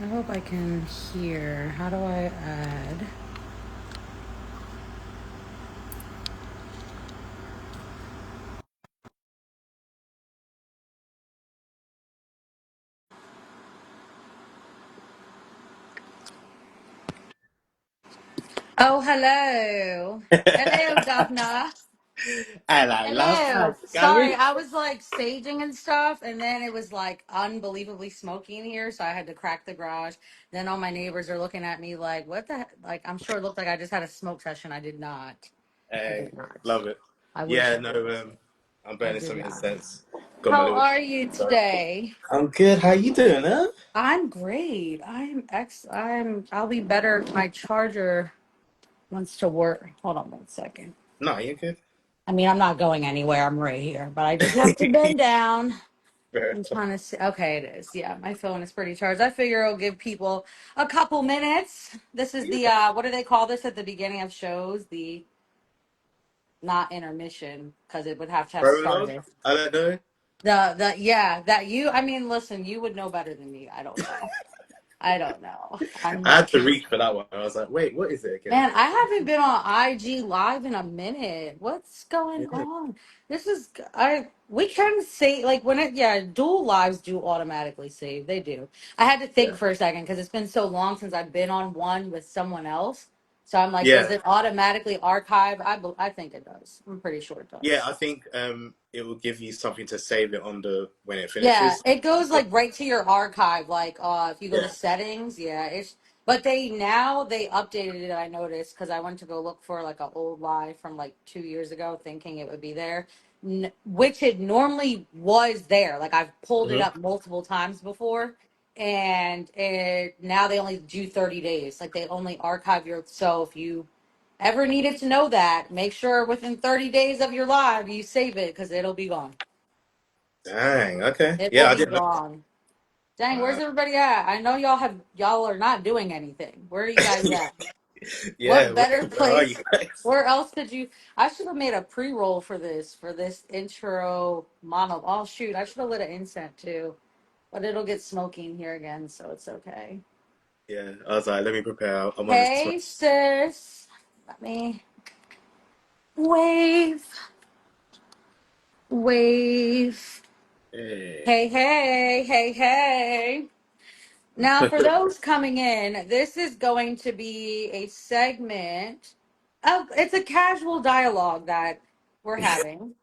I hope I can hear. How do I add? Oh, hello. Hello, Governor. Hello, love. Hello. How's it Sorry, going? I was like staging and stuff, and then it was like unbelievably smoky in here, so I had to crack the garage. Then all my neighbors are looking at me like, what the like, I'm sure it looked like I just had a smoke session. I did not. I Hey, did not. love it. I wish Yeah, I no, did. I'm I burning did some not. incense. Got my How little. are you today? I'm good. How you doing, huh? I'm great. I'll be better if my charger wants to work. Hold on one second. No, you good. I mean, I'm not going anywhere. I'm right here, but I just have to bend down. I'm trying to see. Okay, it is. Yeah, my phone is pretty charged. I figure it'll give people a couple minutes. This is the what do they call this at the beginning of shows? The not intermission because it would have to have Prologue? started. I don't know. The yeah, that you I mean, listen, you would know better than me. I don't know. I don't know. I'm I had not. to reach for that one. I was like, wait, what is it again? Man, I haven't been on IG live in a minute. What's going Yeah. on? This is we can say like when it yeah, dual lives do automatically save. They do. I had to think Yeah. for a second because it's been so long since I've been on one with someone else. So I'm like, does Yeah. it automatically archive? I think it does. I'm pretty sure it Yeah, does. I think it will give you something to save it on the when it Yeah, finishes. it goes like right to your archive. Like if you go to Yeah. settings, yeah, it's but they updated it. I noticed because I went to go look for like an old live from like 2 years ago, thinking it would be there, which it normally was there. Like I've pulled it Hmm. up multiple times before, and it now they only do 30 days. Like they only archive your. So if you ever needed to know that, make sure within 30 days of your live you save it because it'll be gone. Dang. Okay. It will Yeah, I be didn't know. gone. Dang, where's Wow. everybody at? I know y'all are not doing anything. Where are you guys at? Yeah. What Where, better where are you place? guys? Where else could you? I should have made a pre-roll for this intro mono. Oh shoot, I should have lit an incense too, but it'll get smoky in here again, so it's okay. Yeah. I was like, let me prepare. I'm on this. Hey sis, let me wave, wave. Hey. Hey. Now, for those coming in, this is going to be a segment of it's a casual dialogue that we're having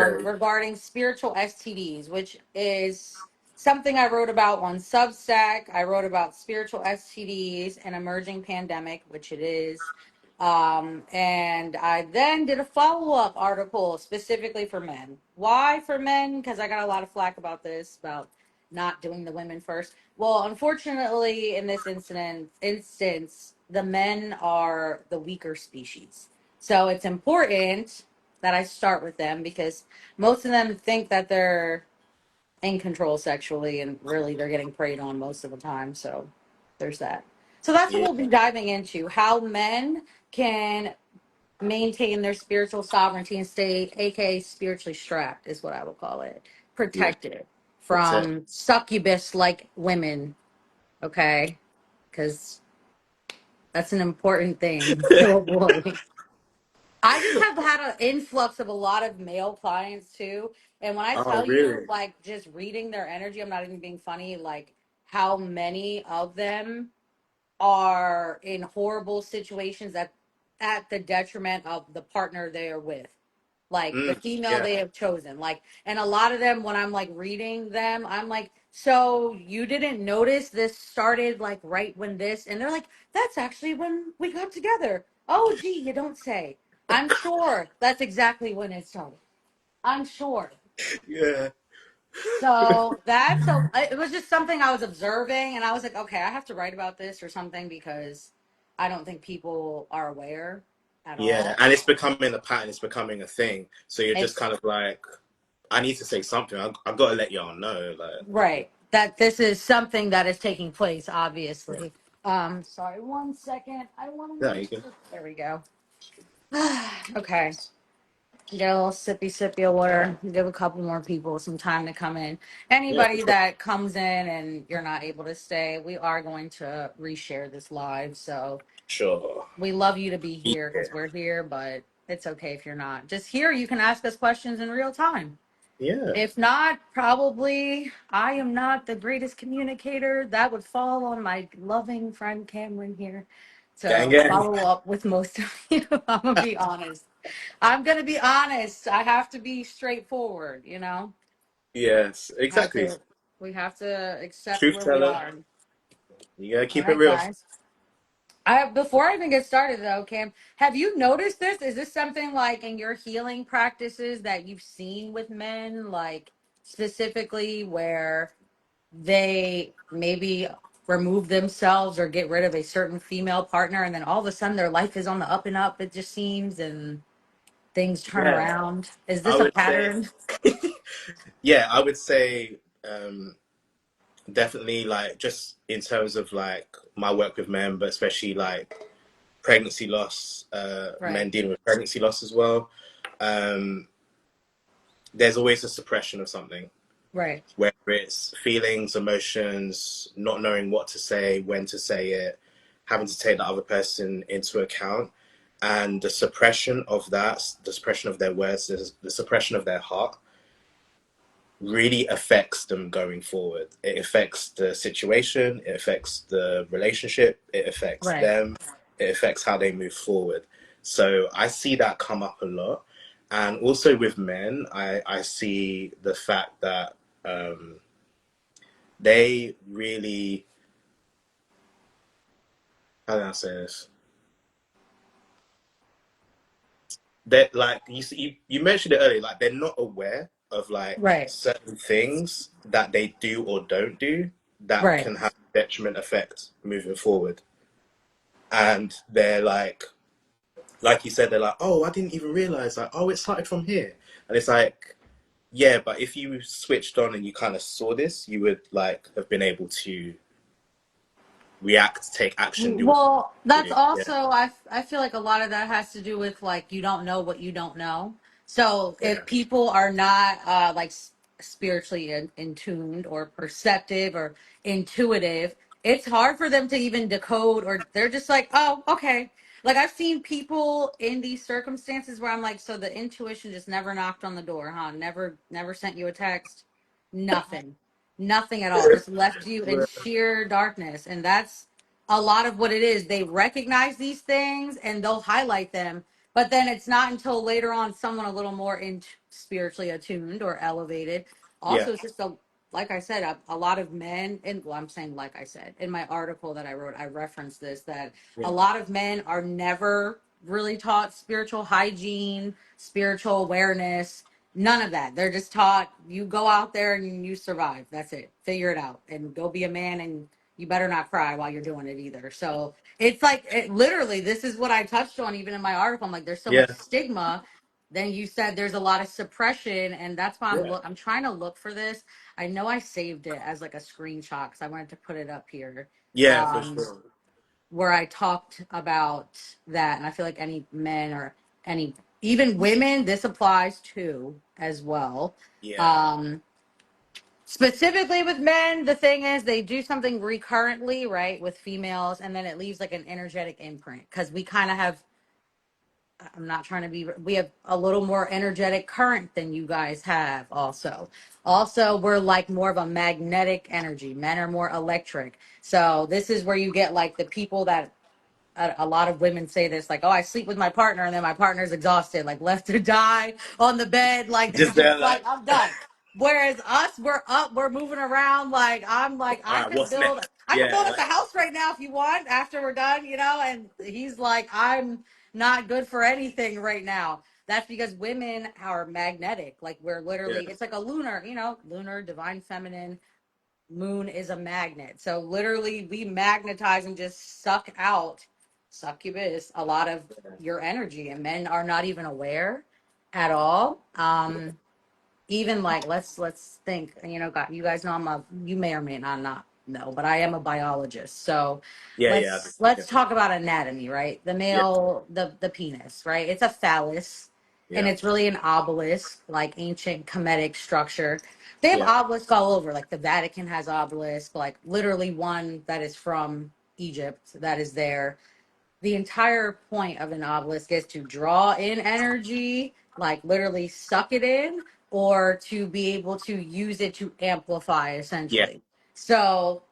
Okay. regarding spiritual STDs, which is something I wrote about on Substack. I wrote about spiritual STDs and emerging pandemic, which it is. And I then did a follow up article specifically for men. Why for men? Because I got a lot of flack about this, about not doing the women first. Well, unfortunately, in this instance, the men are the weaker species. So it's important that I start with them because most of them think that they're in control sexually and really they're getting preyed on most of the time. So there's that. So that's what Yeah. we'll be diving into how men can maintain their spiritual sovereignty and stay, aka spiritually strapped, is what I would call it. Yeah. Protected Protect. from succubus like women, okay? Because that's an important thing to avoid. I just have had an influx of a lot of male clients too. And when I Oh, tell you, really? like, just reading their energy, I'm not even being funny, like, how many of them are in horrible situations at the detriment of the partner they are with, like the female Yeah. they have chosen. Like, and a lot of them, when I'm like reading them, I'm like, so you didn't notice this started like right when this, and they're like, that's actually when we got together. Oh, gee, you don't say. I'm sure that's exactly when it started. I'm sure. Yeah. So it was just something I was observing, and I was like, okay, I have to write about this or something because I don't think people are aware at Yeah. all. And it's becoming a pattern. It's becoming a thing. So you're just It's kind of like, I need to say something. I got to let y'all know. Like, right that this is something that is taking place, obviously. Sorry, one second. I want to yeah, make you can. sure. There we go. Okay. Get a little sippy of water. Give a couple more people some time to come in. Yeah, for Anybody sure. that comes in and you're not able to stay, we are going to reshare this live. So Sure. we love you to be Yeah. here because we're here, but it's okay if you're not. Just here, you can ask us questions in real time. Yeah. If not, probably I am not the greatest communicator. That would fall on my loving friend Cameron here Gang, to gang. follow up with most of you. I'm gonna be honest. I'm gonna be honest. I have to be straightforward, you know? Yes, I have exactly. to we have to accept Truth where we teller. are. You gotta All keep it right, real. guys. I before I even get started though, Cam, have you noticed this? Is this something like in your healing practices that you've seen with men, like specifically where they maybe remove themselves or get rid of a certain female partner and then all of a sudden their life is on the up and up, it just seems, and things turn Yeah, around? Is I this a would say, pattern? yeah, I would say, definitely like just in terms of like my work with men, but especially like pregnancy loss, men Right, dealing with pregnancy loss as well. Um, there's always a suppression of something, right, whether it's feelings, emotions, not knowing what to say, when to say it, having to take the other person into account. And the suppression of that, the suppression of their words, the suppression of their heart really affects them going forward. It affects the situation, it affects the relationship, it affects right. them, it affects how they move forward. So I see that come up a lot. And also with men, I see the fact that they really, how do I say this? That like you mentioned it earlier, like they're not aware of like Right, certain things that they do or don't do that right. can have a detriment effect moving forward. And they're like you said, they're like, oh, I didn't even realize, like, oh, it started from here. And it's like, yeah, but if you switched on and you kind of saw this, you would like have been able to react, take action, do what Well, you that's do. Yeah, also I feel like a lot of that has to do with like you don't know what you don't know. So if yeah, people are not spiritually in tuned or perceptive or intuitive, it's hard for them to even decode, or they're just like, "Oh, okay." Like I've seen people in these circumstances where I'm like, "So the intuition just never knocked on the door, huh? Never sent you a text. Nothing. Nothing at all. Just left you in sheer darkness." And that's a lot of what it is. They recognize these things and they'll highlight them, but then it's not until later on someone a little more in spiritually attuned or elevated. yeah, Also, it's just like I said, a lot of men, and well, I'm saying like I said in my article that I wrote, I referenced this, that yeah, a lot of men are never really taught spiritual hygiene, spiritual awareness. None of that. They're just taught you go out there and you survive. That's it. Figure it out and go be a man, and you better not cry while you're doing it either. So it's like literally, this is what I touched on even in my article. I'm like, there's so much yeah, stigma. Then you said there's a lot of suppression, and that's why yeah, I'm trying to look for this. I know I saved it as like a screenshot because I wanted to put it up here, yeah, for um, sure. where I talked about that, and I feel like any men or any even women, this applies to as well. Yeah, Um, Specifically with men, the thing is they do something recurrently, right, with females, and then it leaves like an energetic imprint because we kind of have. I'm not trying to be. We have a little more energetic current than you guys have. Also, we're like more of a magnetic energy. Men are more electric. So this is where you get like the people that a lot of women say this, like, oh, I sleep with my partner and then my partner's exhausted, like left to die on the bed, like they're just there, just like, like, I'm done. Whereas us, we're up, we're moving around. Like I'm like, all right, what's next? I could Yeah, build us a like, house right now if you want after we're done, you know. And he's like, I'm not good for anything right now. That's because women are magnetic. Like we're yeah, literally, it's like a lunar, you know, lunar, divine feminine. Moon is a magnet. So literally we magnetize and just suck out succubus a lot of your energy, and men are not even aware at all. Even like let's think, you know, God, you guys know you may or may not know, but I am a biologist. So yeah, yeah, let's talk about anatomy, right? The yeah, male, the penis, right? It's a phallus. and Yeah. it's really an obelisk, like ancient Kemetic structure. They have Yeah. obelisks all over. Like the Vatican has obelisk, like literally one that is from Egypt that is there. The entire point of an obelisk is to draw in energy, like literally suck it in, or to be able to use it to amplify, Yeah. essentially. So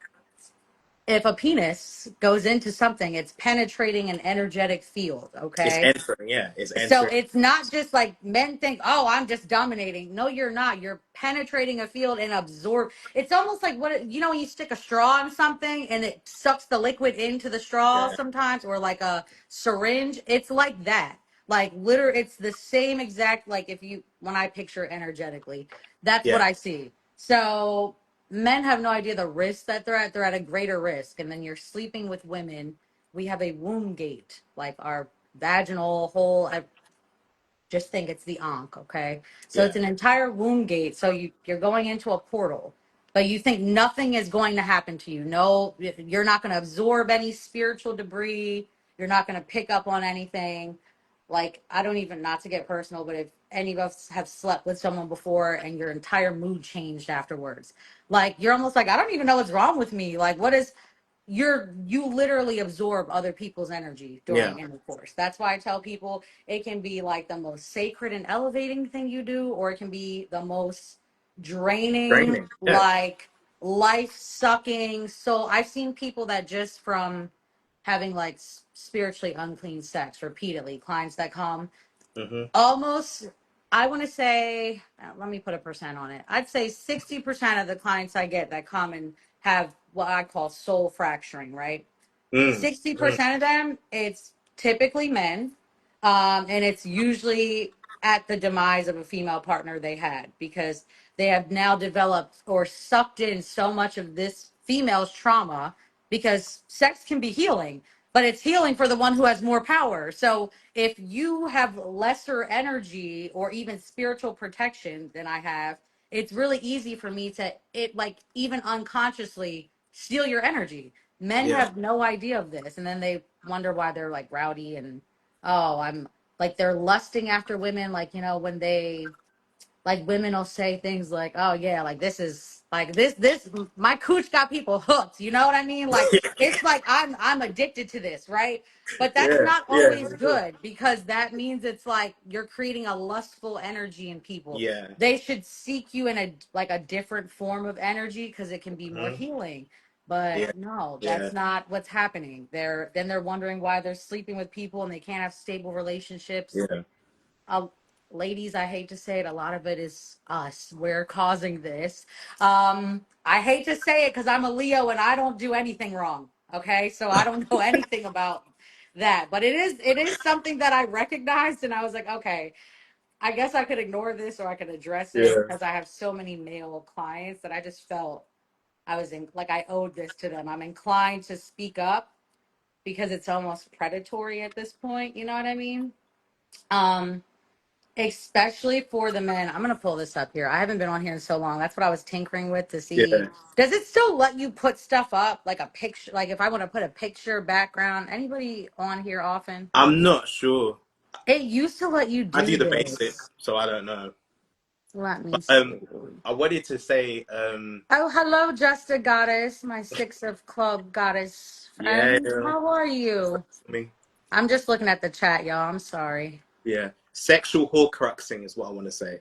if a penis goes into something, it's penetrating an energetic field, It's okay? entering. Yeah. It's So entering. it's not just like men think, oh, I'm just dominating. No, you're not. You're penetrating a field and absorb. It's almost like when you stick a straw in something and it sucks the liquid into the straw Yeah. sometimes, or like a syringe. It's like that. Like literally, it's the same exact, like when I picture energetically, that's what Yeah. I see. So men have no idea the risk that they're at. They're at a greater risk. And then you're sleeping with women. We have a womb gate, like our vaginal hole. Just think it's the ankh, okay? So Yeah. it's an entire womb gate. So you're going into a portal, but you think nothing is going to happen to you. No, you're not going to absorb any spiritual debris. You're not going to pick up on anything. Like, I don't even, not to get personal, but if any of us have slept with someone before and your entire mood changed afterwards, like you're almost like, I don't even know what's wrong with me. Like, you literally absorb other people's energy Yeah. during intercourse. That's why I tell people it can be like the most sacred and elevating thing you do, or it can be the most draining, Training. Yeah. like life sucking. So I've seen people that just from having like spiritually unclean sex repeatedly, clients that come Mm-hmm. almost, I want to say, let me put a percent on it. I'd say 60% of the clients I get that come and have what I call soul fracturing, right? Mm. Mm. 60% of them, it's typically men. And it's usually at the demise of a female partner they had, because they have now developed or sucked in so much of this female's trauma, because sex can be healing, but it's healing for the one who has more power. So if you have lesser energy or even spiritual protection than I have, it's really easy for me to like even unconsciously steal your energy. Men Yeah. have no idea of this, and then they wonder why they're like rowdy and, oh, I'm like, they're lusting after women, like, when they, like, women will say things like, oh yeah, like this is like this my cooch got people hooked, you know what I mean? Like it's like I'm addicted to this, right? But that's Yeah. not Yeah. always For sure. good, because that means it's like you're creating a lustful energy in people. Yeah. They should seek you in a different form of energy, because it can be more Mm-hmm. healing. But Yeah. no, Yeah. that's not what's happening. They're wondering why they're sleeping with people and they can't have stable relationships. Yeah. uh, Ladies, I hate to say it, a lot of it is us. We're causing this. I hate to say it because I'm a Leo and I don't do anything wrong. Okay, so I don't know anything about that, but it is something that I recognized, and I was like, okay, I guess I could ignore this or I could address it, Yeah. because I have so many male clients that I just felt I was in, like, I owed this to them. I'm inclined to speak up because it's almost predatory at this point. You know what I mean? Um, Especially for the men. I'm gonna pull this up here. I haven't been on here in so long. That's what I was tinkering with to see. Yeah. Does it still let you put stuff up, like a picture? Like if I want to put a picture background, anybody on here often? I'm not sure. It used to let you I do do the basic, this. so I don't know. Let me But see. I wanted to say Oh, hello, Just a Goddess, my Six of Club Goddess yeah, friend. How are you? I mean, I'm just looking at the chat, y'all. I'm sorry. yeah, sexual horcruxing is what I want to say.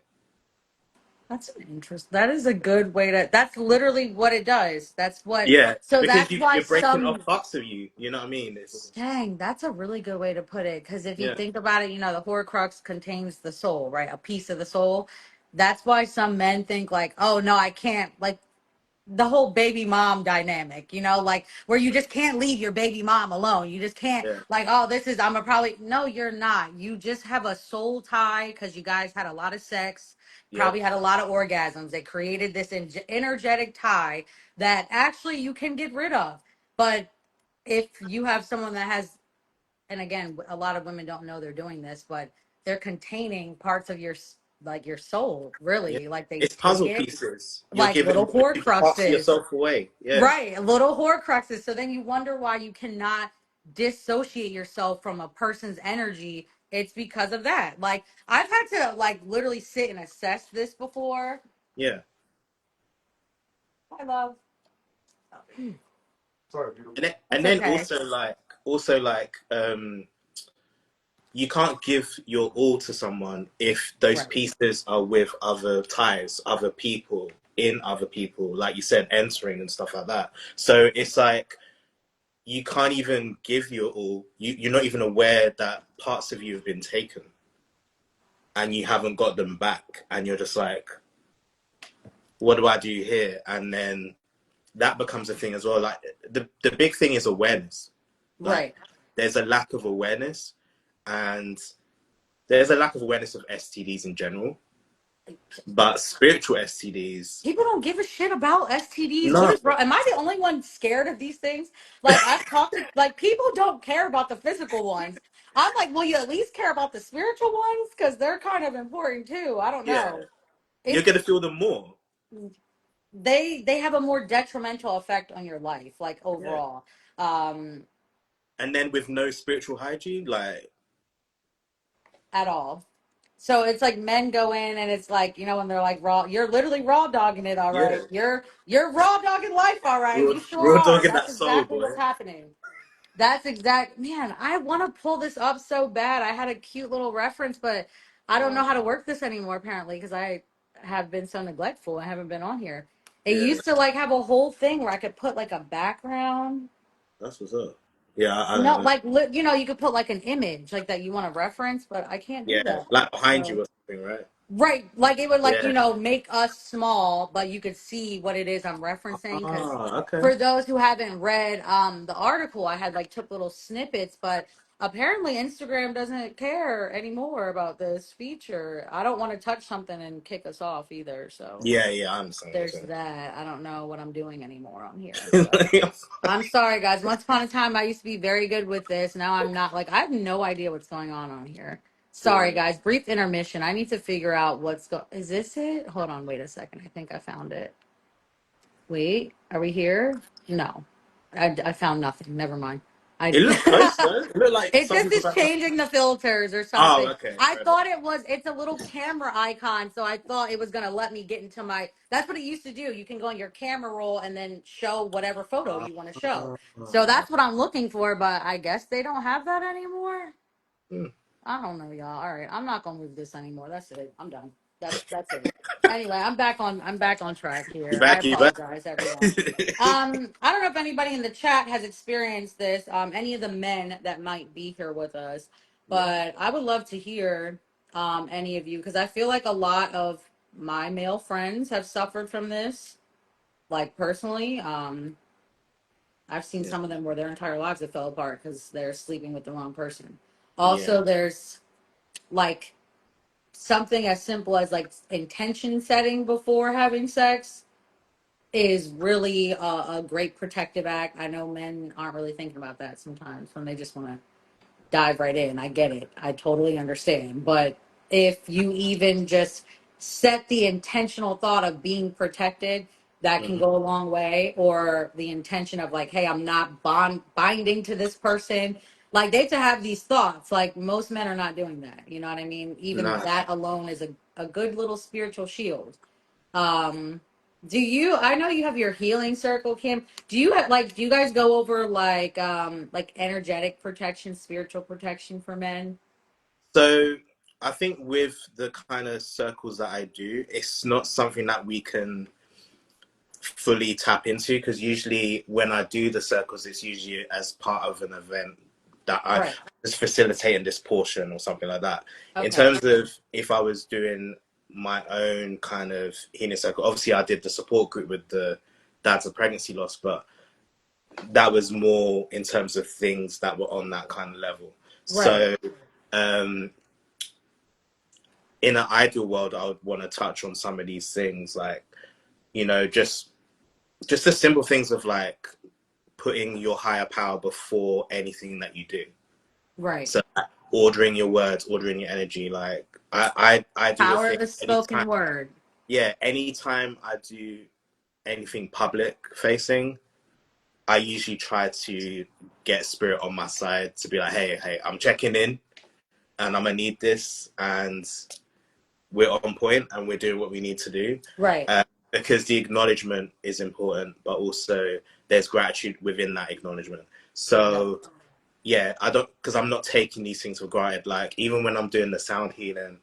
That's an interest. That is a good way to. That's literally what it does. That's what. Yeah, So because that's why you're breaking off some. parts of you. You know what I mean? It's Dang, that's a really good way to put it. Because if you yeah, think about it, the Horcrux contains the soul, right? A piece of the soul. That's why some men think like, oh no, I can't. Like the whole baby mom dynamic, like where you just can't leave your baby mom alone. You just can't, yeah, like, oh, I'm a probably, no, you're not. You just have a soul tie because you guys had a lot of sex, yep, probably had a lot of orgasms. They created this energetic tie that actually you can get rid of. But if you have someone that has, and again, a lot of women don't know they're doing this, but they're containing parts of like your soul, yeah. really. Like they It's take puzzle it pieces. like little You're giving parts of horcruxes. yourself away. Yeah, Right, little horcruxes. So then you wonder why you cannot dissociate yourself from a person's energy It's because of that. Like I've had to like literally sit and assess this before. Yeah. I love. Sorry, beautiful. And That's then okay. also like you can't give your all to someone if those Right. pieces are with other ties, other people, in other people, like you said, entering and stuff like that. So it's like you can't even give your all. You're not even aware that parts of you have been taken and you haven't got them back. And you're just like, what do I do here? And then that becomes a thing as well. Like the big thing is awareness. Like Right. there's a lack of awareness, and there's a lack of awareness of STDs in general. But spiritual STDs, People don't give a shit about STDs. What no, is wrong? Am I the only one scared of these things? Like I've talked to like people don't care about the physical ones. I'm like, will you at least care about the spiritual ones? Because they're kind of important too. I don't yeah, know. you're It's gonna feel them more. they have a more detrimental effect on your life, like Yeah, overall. Um, and then with no spiritual hygiene, like at all. So it's like men go in and it's like, when they're like raw, you're literally raw dogging it, all yeah, right. You're raw dogging life, all right. raw, You sure raw dog are. in That's that soul, exactly boy. what's happening. That's exact, man. I want to pull this up so bad. I had a cute little reference, but I don't know how to work this anymore apparently because I have been so neglectful. I haven't been on here. It Yeah, used to like have a whole thing where I could put like a background. that's what's up. Yeah, No, like you could put like an image like that you want to reference, but I can't do yeah, that. like behind So you or something, right? right, like it would like Yeah. make us small, but you could see what it is I'm referencing. Because Ah, okay. for those who haven't read the article, I had like took little snippets, but apparently Instagram doesn't care anymore about this feature. I don't want to touch something and kick us off either, so Yeah, yeah, I understand what there's you're that. I don't know what I'm doing anymore on here, but. saying. I'm sorry, guys. Once upon a time, I used to be very good with this. Now I'm not. Like, I have no idea what's going on here. Sorry, Yeah. guys. Brief intermission. I need to figure out what's Is this it? Hold on. Wait a second. I think I found it. Wait. Are we here? No. I found nothing. Never mind. It I. looked close though. It looked like It some just people's is background. changing the filters or Oh, something. okay. I Fair enough. thought it's a little camera icon, so I thought it was gonna let me get into my. That's what it used to do. You can go on your camera roll and then show whatever photo you want to show. Ah, So that's what I'm looking for, but I guess they don't have that anymore. hmm. I don't know, y'all. All right, I'm not gonna move this anymore. That's it. I'm done. That's it. Anyway, I'm back on track You here. I back, you back. apologize, everyone. I don't know if anybody in the chat has experienced this. Any of the men that might be here with us, Yeah, but I would love to hear any of you because I feel like a lot of my male friends have suffered from this. Like personally, I've seen yeah, some of them where their entire lives have fell apart because they're sleeping with the wrong person. yeah, Also, there's like something as simple as like intention setting before having sex is really a great protective act. I know men aren't really thinking about that sometimes when they just want to dive right in. I get it. I totally understand. But if you even just set the intentional thought of being protected, that can mhm. go a long way. Or the intention of like, hey, I'm not binding to this person. Like they have to have these thoughts. Like most men are not doing that. You know what I mean? Even Nah. that alone is a good little spiritual shield. Um, I know you have your healing circle, Kim. Do you guys go over like energetic protection, spiritual protection for men? So I think with the kind of circles that I do, it's not something that we can fully tap into because usually when I do the circles, it's usually as part of an event that I Right. just facilitating this portion or something like that. In Okay. terms of if I was doing my own kind of healing circle, obviously I did the support group with the dads of pregnancy loss, but that was more in terms of things that were on that kind of level. Right. So um, in an ideal world, I would want to touch on some of these things, like just the simple things of like putting your higher power before anything that you do. Right. So ordering your words, ordering your energy. Like I do a Power thing of the anytime. spoken word. Yeah, anytime I do anything public facing, I usually try to get spirit on my side to be like, hey, I'm checking in. and I'm gonna need this, and we're on point and we're doing what we need to do. Right. Because the acknowledgement is important, but also there's gratitude within that acknowledgement. Yeah. So yeah, I don't, because I'm not taking these things for granted. Like even when I'm doing the sound healing,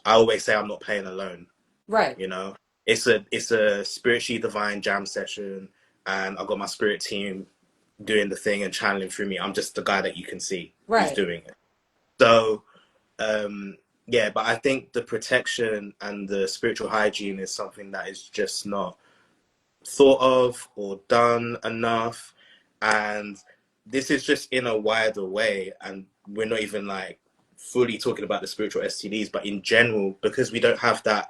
I always say I'm not playing alone. Right. You know, it's a spiritually divine jam session, and I've got my spirit team doing the thing and channeling through me. I'm just the guy that you can see who's Right. doing it. So um, yeah, but I think the protection and the spiritual hygiene is something that is just not thought of or done enough. And this is just in a wider way. And we're not even like fully talking about the spiritual STDs, but in general, because we don't have that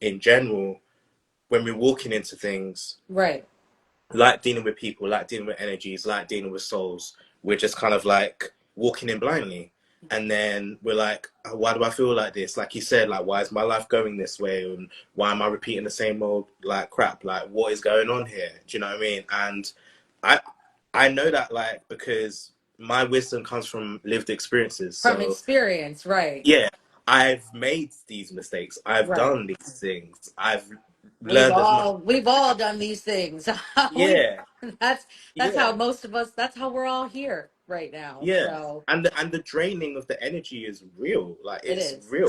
in general, when we're walking into things, Right. like dealing with people, like dealing with energies, like dealing with souls, we're just kind of like walking in blindly. And then we're like, oh, why do I feel like this? Like you said, like, why is my life going this way? And why am I repeating the same old like crap? Like, what is going on here? Do you know what I mean? And I, I know that like because my wisdom comes from lived experiences. From So experience. Right. yeah, I've made these mistakes. I've Right. done these things. I've We've learned as much. all we've all done these things. we Yeah, that's that's how yeah. most of us, that's how we're all here right now. Yeah, So and the draining of the energy is real. Like it it's is. real.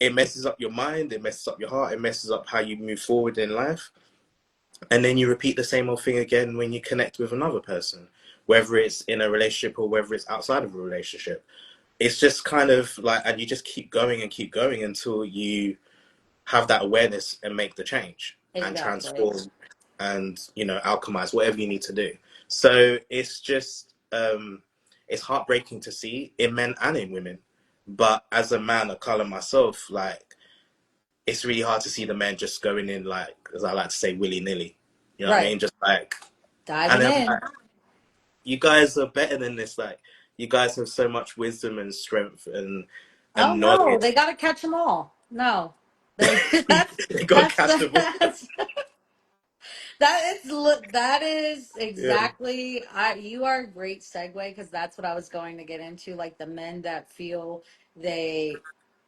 It messes up your mind. It messes up your heart. It messes up how you move forward in life. And then you repeat the same old thing again when you connect with another person, whether it's in a relationship or whether it's outside of a relationship. It's just kind of like, and you just keep going until you have that awareness and make the change and Exactly. transform and alchemize whatever you need to do. So it's just it's heartbreaking to see in men and in women, but as a man of color myself, like it's really hard to see the men just going in, like, as I like to say, willy-nilly, you know what I Right. mean, just like. And Diving then in. like, you guys are better than this. Like you guys have so much wisdom and strength Oh and no, knowledge. they got to catch them all. No, they that's You gotta that's catch them all. that's that is Yeah, exactly. I You are a great segue because that's what I was going to get into. Like the men that feel they,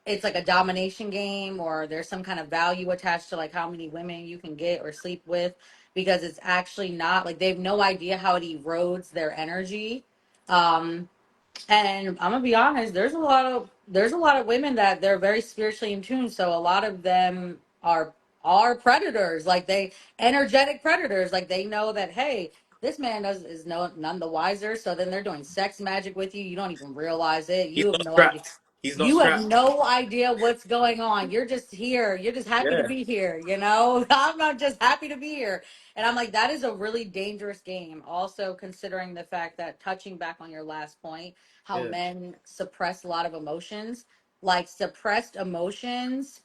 it's like a domination game, or there's some kind of value attached to like how many women you can get or sleep with, because it's actually not, like they have no idea how it erodes their energy. Um, and I'm gonna be honest, there's a lot of women that they're very spiritually in tune. So a lot of them are predators, like they energetic predators. Like they know that, hey, this man is none the wiser. So then they're doing sex magic with you. You don't even realize it. he's You have not no idea. strapped. He's not You have strapped. no idea what's going on. You're just here. You're just happy to Yeah, be here. I'm not just happy to be here. And I'm like, that is a really dangerous game. Also, considering the fact that, touching back on your last point, how yeah, men suppress a lot of emotions, like suppressed emotions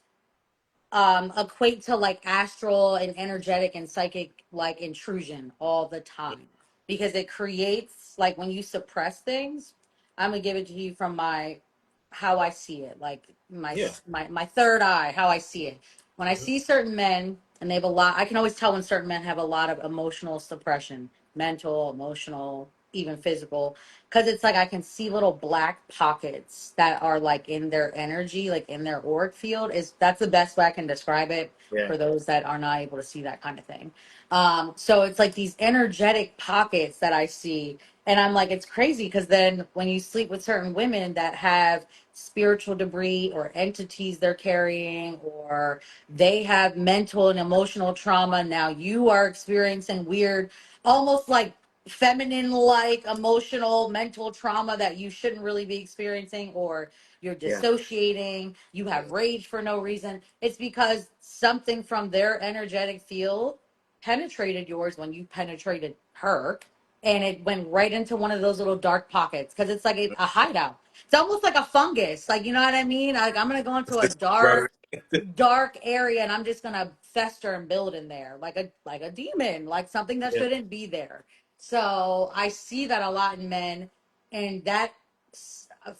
equate to like astral and energetic and psychic like intrusion all the time, because it creates, like when you suppress things. I'm gonna give it to you from my, how I see it, like yeah. my third eye, how I see it. When I Mhm. see certain men and they have a lot, I can always tell when certain men have a lot of emotional suppression, mental, emotional, even physical, because it's like I can see little black pockets that are like in their energy, like in their auric field. Is That's the best way I can describe it Yeah, for those that are not able to see that kind of thing. So it's like these energetic pockets that I see, and I'm like, it's crazy because then when you sleep with certain women that have spiritual debris or entities they're carrying, or they have mental and emotional trauma, now you are experiencing weird, almost like feminine like emotional mental trauma that you shouldn't really be experiencing, or you're yeah, dissociating, you have rage for no reason. It's because something from their energetic field penetrated yours when you penetrated her, and it went right into one of those little dark pockets, because it's like a hideout. It's almost like a fungus, like, you know what I mean? Like I'm gonna go into it's a just growing. dark area, and I'm just gonna fester and build in there like a demon, like something that Yeah, shouldn't be there. So I see that a lot in men, and that,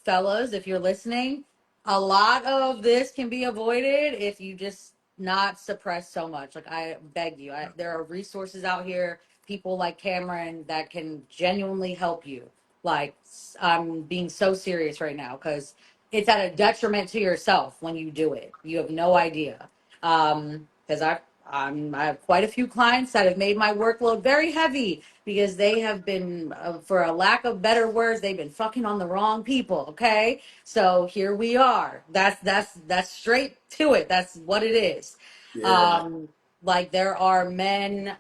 fellas, if you're listening, a lot of this can be avoided if you just not suppress so much. Like I beg you, there are resources out here, people like Cameron that can genuinely help you. Like, I'm being so serious right now because it's at a detriment to yourself when you do it. You have no idea. Because I have quite a few clients that have made my workload very heavy because they have been, for a lack of better words, they've been fucking on the wrong people. Okay, so here we are. That's straight to it. That's what it is. Yeah. Um, like there are men,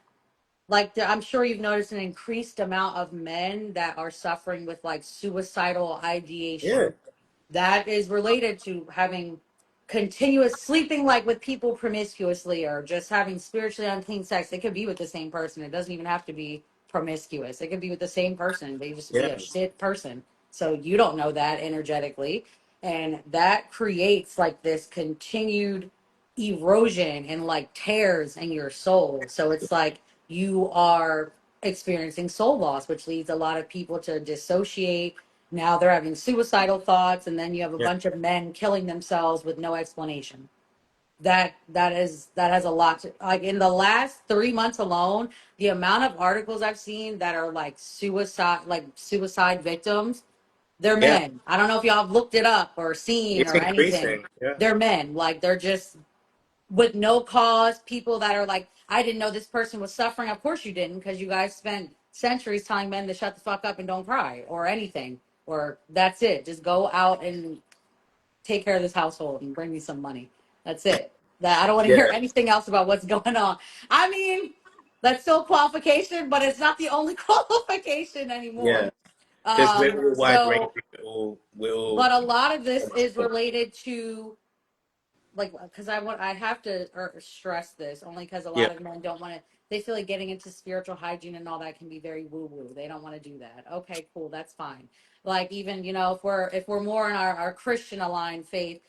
like I'm sure you've noticed an increased amount of men that are suffering with like suicidal Yeah. ideation. That is related to having continuous sleeping like with people promiscuously, or just having spiritually unclean sex. It could be with the same person. It doesn't even have to be promiscuous. It could be with the same person. They just be Yeah. a shit person. So you don't know that energetically. And that creates like this continued erosion and like tears in your soul. So it's like you are experiencing soul loss, which leads a lot of people to dissociate. Now they're having suicidal thoughts, and then you have a Yeah. bunch of men killing themselves with no explanation. That has a lot to, like, in the last 3 months alone, the amount of articles I've seen that are like suicide victims, they're Yeah. men. I don't know if y'all have looked it up or seen It's or anything. increasing. Yeah. They're men. Like they're just with no cause. People that are like, I didn't know this person was suffering. Of course you didn't, because you guys spent centuries telling men to shut the fuck up and don't cry or anything. Or that's it. Just go out and take care of this household and bring me some money. That's it. That I don't want to hear Yeah. anything else about what's going on. I mean, that's still a qualification, but it's not the only qualification Yeah. anymore. Because we're all wide ranging. So, We're all but a lot of so this much is more. related to, like, because I have to stress this only because a Yeah. lot of men don't want to, they feel like getting into spiritual hygiene and all that can be very woo woo. They don't want to do that. Okay, cool, that's fine. Like, even, if we're more in our Christian aligned faith,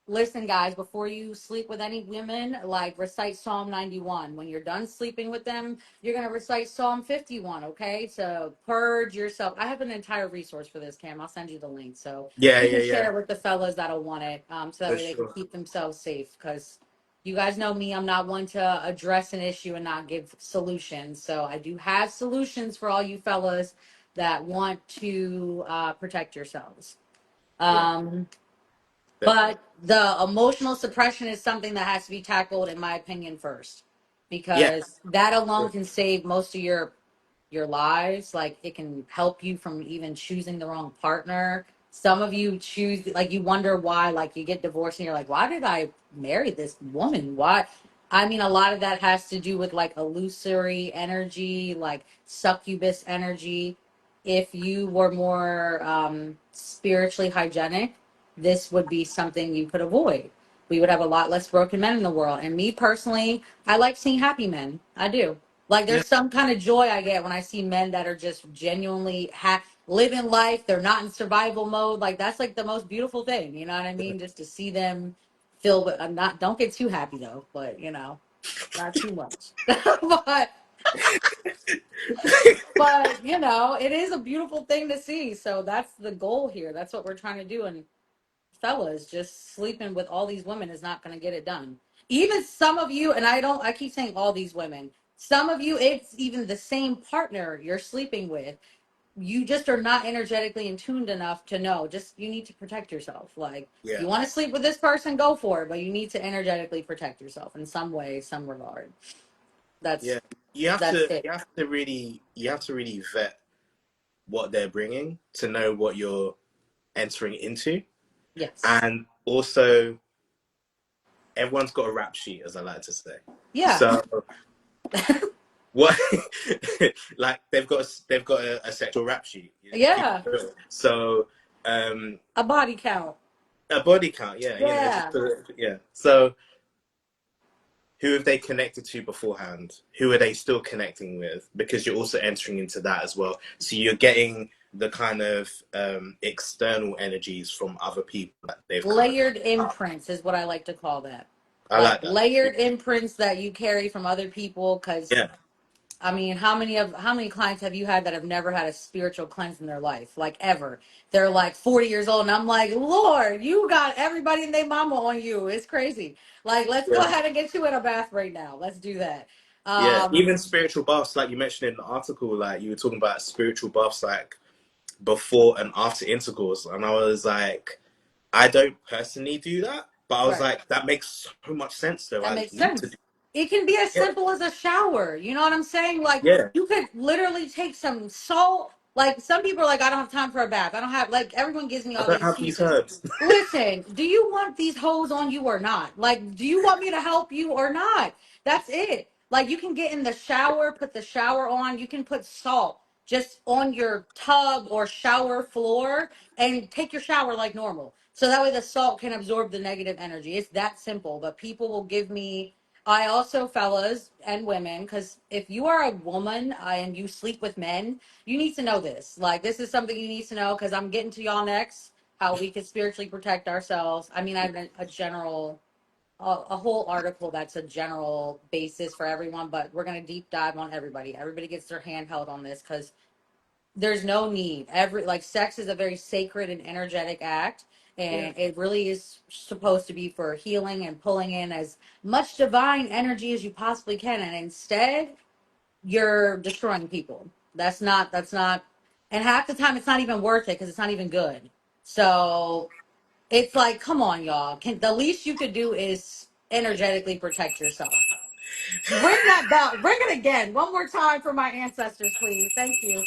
listen, guys, before you sleep with any women, like, recite Psalm 91. When you're done sleeping with them, you're going to recite Psalm 51, okay? To purge yourself. I have an entire resource for this, Cam. I'll send you the link. So Yeah. you Yeah. can Yeah. share it with the fellas that'll want it, so that For way they can sure. keep themselves safe. Because you guys know me, I'm not one to address an issue and not give solutions. So I do have solutions for all you fellas that want to protect yourselves. Yeah. Um, Definitely. but the emotional suppression is something that has to be tackled, in my opinion, first, Yeah. because that alone can save most of your lives. Like, it can help you from even choosing the wrong partner. Some of you choose, like, you wonder why, like, you get divorced and you're like, why did I marry this woman? Why? I mean, a lot of that has to do with like illusory energy, like succubus energy. If you were more spiritually hygienic, this would be something you could avoid. We would have a lot less broken men in the world. And me personally, I like seeing happy men. I do. Like, Yeah. there's some kind of joy I get when I see men that are just genuinely living life. They're not in survival mode. Like, that's like the most beautiful thing. You know what I mean? Just to see them feel, but I'm not, don't get too happy though, but not too much. But it is a beautiful thing to see. So that's the goal here. That's what we're trying to do. And fellas, just sleeping with all these women is not going to get it done. Even some of you, and I keep saying all these women, some of you, it's even the same partner you're sleeping with. You just are not energetically in tuned enough to know. Just, you need to protect yourself. Like, Yeah. you want to sleep with this person, go for it, but you need to energetically protect yourself in some way, some regard. Yeah. That's You have that's to. it. You have to really vet what they're bringing to know what you're entering into, Yes. and also everyone's got a rap sheet, as I like to say. Yeah. So what, like they've got a sexual rap sheet. Keep Yeah. it real. So um, A body count. a body count, yeah, just Yeah. yeah. So who have they connected to beforehand? Who are they still connecting with? Because you're also entering into that as well. So you're getting the kind of external energies from other people that they've kind of. Layered imprints is what I like to call that. I Like, like that. layered imprints that you carry from other people. Because, Yeah, I mean, how many clients have you had that have never had a spiritual cleanse in their life, like, ever? They're like 40 years old, and I'm like, Lord, you got everybody and their mama on you. It's crazy. Like, let's go yeah, ahead and get you in a bath right now. Let's do that. yeah. Um, Even spiritual buffs, like you mentioned in the article, like you were talking about spiritual buffs, like before and after intercourse, and I was like, I don't personally do that, but I was Right. like, that makes so much sense though. That I makes need to do sense. It can be as it. simple as a shower. You know what I'm saying? Like, Yeah, you could literally take some salt. Like, some people are like, I don't have time for a bath. I don't have, like, everyone gives me I all the don't have these excuses. herbs. Listen, do you want these hoes on you or not? Like, do you want me to help you or not? That's it. Like, you can get in the shower, put the shower on. You can put salt just on your tub or shower floor and take your shower like normal. So that way the salt can absorb the negative energy. It's that simple. But people will give me, I also, fellas and women, because if you are a woman and you sleep with men, you need to know this. Like, this is something you need to know because I'm getting to y'all next, how we can spiritually protect ourselves. I mean, I have a general, a whole article that's a general basis for everyone, but we're going to deep dive on everybody. Everybody gets their hand held on this because there's no need. Every, like, sex is a very sacred and energetic act, Yeah, and it really is supposed to be for healing and pulling in as much divine energy as you possibly can. And instead, you're destroying people. That's not, and half the time it's not even worth it because it's not even good. So it's like, come on, y'all. Can the least you could do is energetically protect yourself. Ring that bell. Ring it again. One more time for my ancestors, please. Thank you.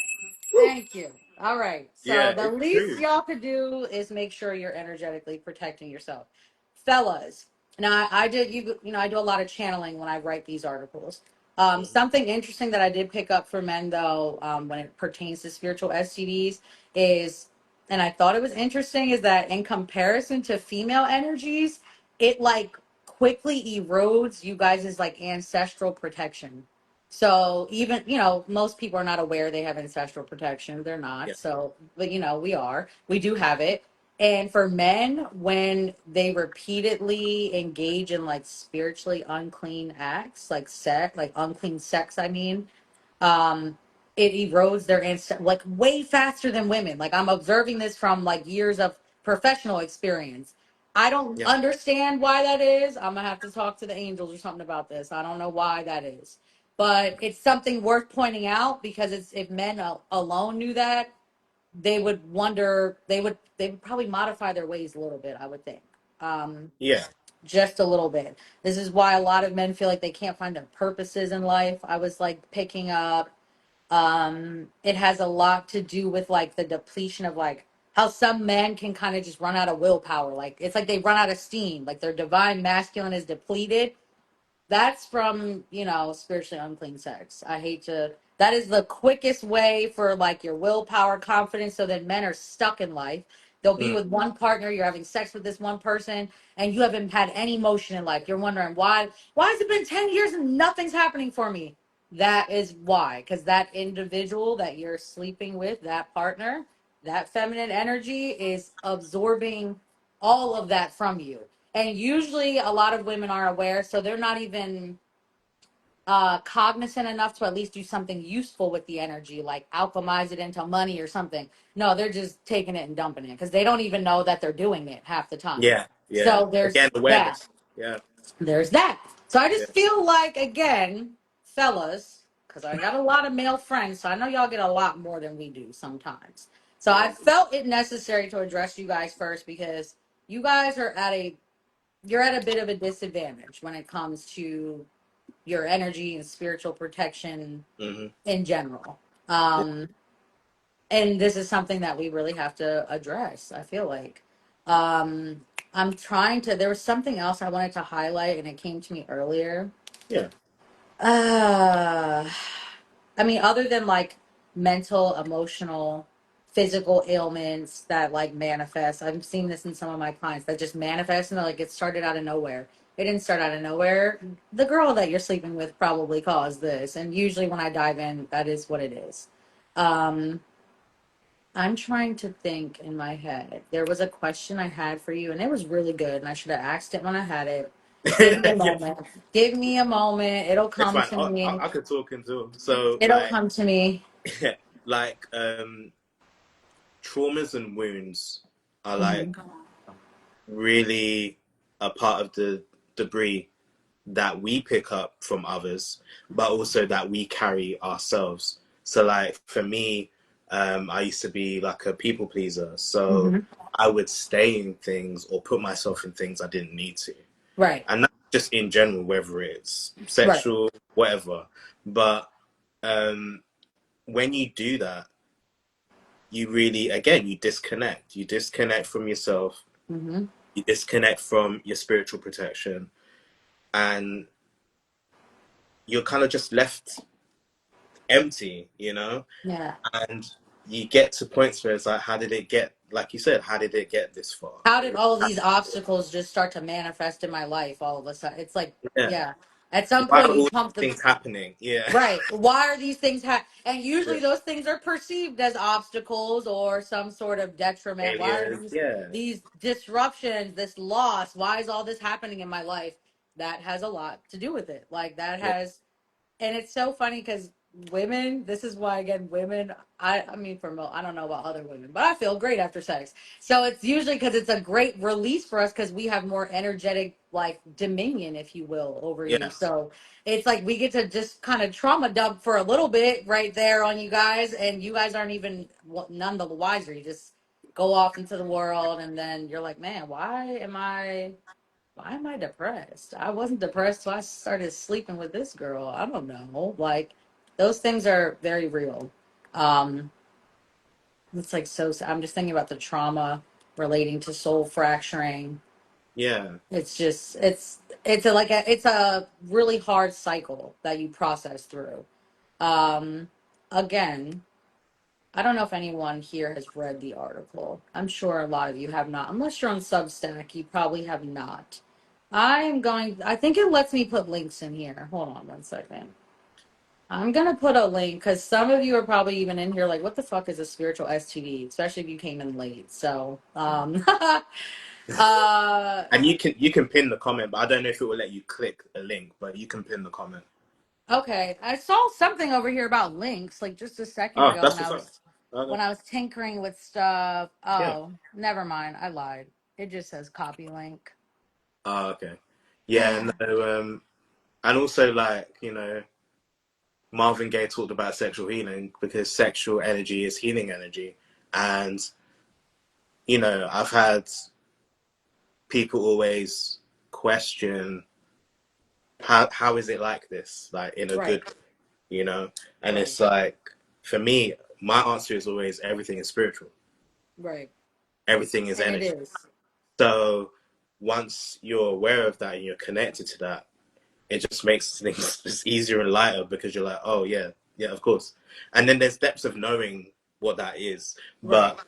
Thank you. All right. So yeah, the it's least true. y'all could do is make sure you're energetically protecting yourself. Fellas, now I did you know, I do a lot of channeling when I write these articles. Mhm. Something interesting that I did pick up for men though, when it pertains to spiritual STDs is, and I thought it was interesting, is that in comparison to female energies, it like quickly erodes you guys' like ancestral protection. So even, you know, most people are not aware they have ancestral protection. They're not. Yeah, So, but you know, we are. We do have it. And for men, when they repeatedly engage in like spiritually unclean acts, like sex, like unclean sex, I mean, um it erodes their like way faster than women. Like, I'm observing this from like years of professional experience. I don't yeah, understand why that is. I'm gonna have to talk to the angels or something about this. I don't know why that is, but it's something worth pointing out because it's, if men alone knew that, they would wonder, they would probably modify their ways a little bit, I would think. um yeah, just a little bit. This is why a lot of men feel like they can't find their purposes in life. I was like picking up, it has a lot to do with like the depletion of like how some men can kind of just run out of willpower. Like, it's like they run out of steam, like their divine masculine is depleted. That's from, you know, spiritually unclean sex. I hate to, that is the quickest way for like your willpower, confidence. So then men are stuck in life. They'll be mm, with one partner, you're having sex with this one person, and you haven't had any motion in life. You're wondering why has it been 10 years and nothing's happening for me? That is why, because that individual that you're sleeping with, that partner, that feminine energy is absorbing all of that from you. And usually a lot of women are aware, so they're not even cognizant enough to at least do something useful with the energy, like alchemize it into money or something. No, they're just taking it and dumping it because they don't even know that they're doing it half the time. yeah, yeah. So Again, there's that. awareness. Yeah, There's that. So I yeah, just feel like, again, fellas, because I got a lot of male friends, so I know y'all get a lot more than we do sometimes. So yeah, I felt it necessary to address you guys first because you guys are at a, you're at a bit of a disadvantage when it comes to your energy and spiritual protection hmm, in general. yeah, Um, and this is something that we really have to address, I feel like. Um, I'm trying to, there was something else I wanted to highlight and it came to me earlier. yeah, Uh, I mean, other than like mental, emotional, physical ailments that like manifest, I've seen this in some of my clients that just manifest and they're like, it started out of nowhere. It didn't start out of nowhere. The girl that you're sleeping with probably caused this. And usually when I dive in, that is what it is. Um, I'm trying to think in my head. There was a question I had for you and it was really good. And I should have asked it when I had it. Give me a yeah. moment. Give me a moment. It'll It's come fine. to me. I could talk into them. So It'll come to me. like traumas and wounds are Mhm. like really a part of the debris that we pick up from others, but also that we carry ourselves. So, like for me, I used to be like a people pleaser, so Hmm. I would stay in things or put myself in things I didn't need to. Right. And that's just in general, whether it's Right. sexual, whatever. But um, when you do that, you really, again, you disconnect. You disconnect from yourself, Hmm. you disconnect from your spiritual protection, and you're kind of just left empty, you know? Yeah. And you get to points where it's like, how did it get, like you said, how did it get this far? How You did know? all these obstacles just start to manifest in my life all of a sudden? It's like, Yeah. yeah. At some Why are point, you all come these to things happening? Yeah. right. Why are these things and Yeah. usually those things are perceived as obstacles or some sort of detriment. Why are Failures. Yeah. these disruptions, this loss? Why is all this happening in my life? That has a lot to do with it. Like that Yeah. has, and it's so funny because women, this is why again women, I mean I don't know about other women, but I feel great after sex. So it's usually because it's a great release for us because we have more energetic like dominion, if you will, over you. Yes. So it's like we get to just kind of trauma dump for a little bit right there on you guys, and you guys aren't even none the wiser. You just go off into the world, and then you're like, man, why am I depressed? I wasn't depressed, so I started sleeping with this girl. I don't know. Like those things are very real. Um, it's like so. I'm just thinking about the trauma relating to soul fracturing. Yeah. It's just it's a really hard cycle that you process through. Um, again, I don't know if anyone here has read the article. I'm sure a lot of you have not. Unless you're on Substack, you probably have not. I think it lets me put links in here. Hold on one second. I'm going to put a link because some of you are probably even in here like, what the fuck is a spiritual STD? Especially if you came in late. So, uh, And you can pin the comment, but I don't know if it will let you click a link, but you can pin the comment. okay. I saw something over here about links like just a second Oh, ago that's what's up. when Okay. I was tinkering with stuff. Yeah. Oh, never mind. I lied. It just says copy link. Oh, okay. Yeah, no, and also like, Marvin Gaye talked about sexual healing because sexual energy is healing energy. And, I've had people always question how is it like this? Like in a Right, good, you know? And right, it's like for me, my answer is always everything is spiritual. right. Everything is And it energy. is. So once you're aware of that and you're connected to that, it just makes things just easier and lighter because you're like, oh yeah, yeah, of course. And then there's depths of knowing what that is, Right, but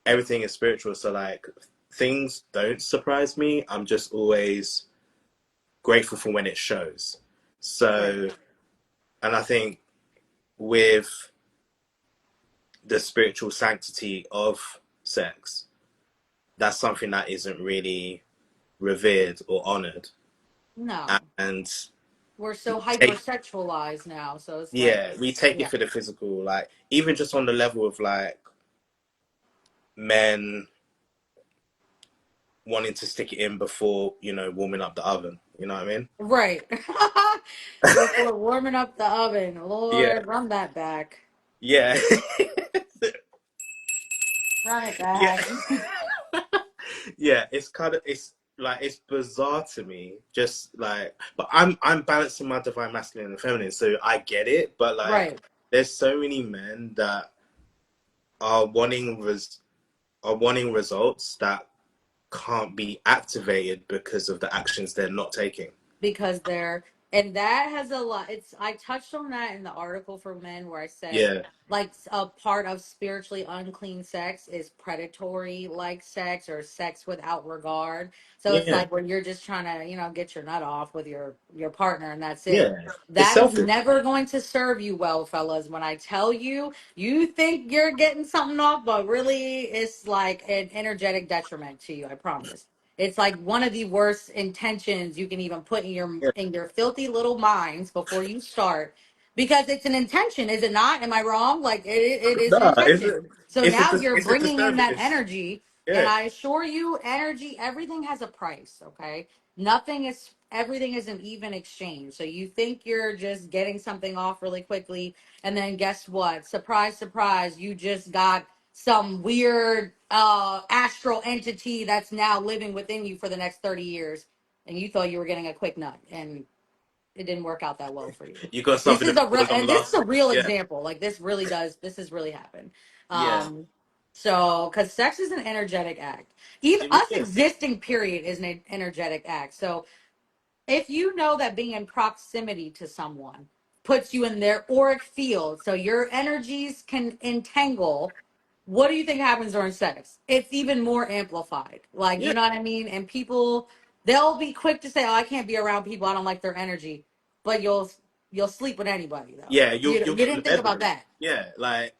everything is spiritual. So like things don't surprise me. I'm just always grateful for when it shows. right. So, and I think with the spiritual sanctity of sex, that's something that isn't really revered or honored. No. And We're so take hypersexualized now, so it's like yeah, we it's take it yeah. for the physical, like even just on the level of like men wanting to stick it in before warming up the oven. You know what I mean? Right. Before warming up the oven. Yeah, Lord, run that back. yeah, Run it yeah, back. yeah. It's like it's bizarre to me, just like, but I'm balancing my divine masculine and feminine, so I get it. But like, Right. there's so many men that are wanting results that can't be activated because of the actions they're not taking. Because they're and that has a lot I touched on that in the article for men where I said Yeah, like a part of spiritually unclean sex is predatory like sex or sex without regard, so it's yeah, like where you're just trying to get your nut off with your partner and that's it. yeah. It's That is selfish. never going to serve you well, fellas. When I tell you, you think you're getting something off, but really it's like an energetic detriment to you, I promise. It's like one of the worst intentions you can even put Yeah. in your filthy little minds before you start, because it's an intention, is it not? Am I wrong? Like it is an No, intention. So now you're it's a bringing in that disservice. energy, and Yeah, I assure you, energy, everything has a price. Okay, everything is an even exchange. So you think you're just getting something off really quickly, and then guess what? Surprise, surprise, you just got some weird astral entity that's now living within you for the next 30 years. And you thought you were getting a quick nut, and it didn't work out that well for you. You got This something is that a real, goes on and this is last. a real Yeah, example. Like this has really happened. yeah, Um, so, because sex is an energetic act. Even it really us is. existing, period, is an energetic act. So, if you know that being in proximity to someone puts you in their auric field, so your energies can entangle, what do you think happens during sex? It's even more amplified. Like, Yeah, you know what I mean? And people, they'll be quick to say, "Oh, I can't be around people. I don't like their energy." But you'll sleep with anybody though. yeah, You you'll get in the didn't think bed with about them. that. Yeah, like,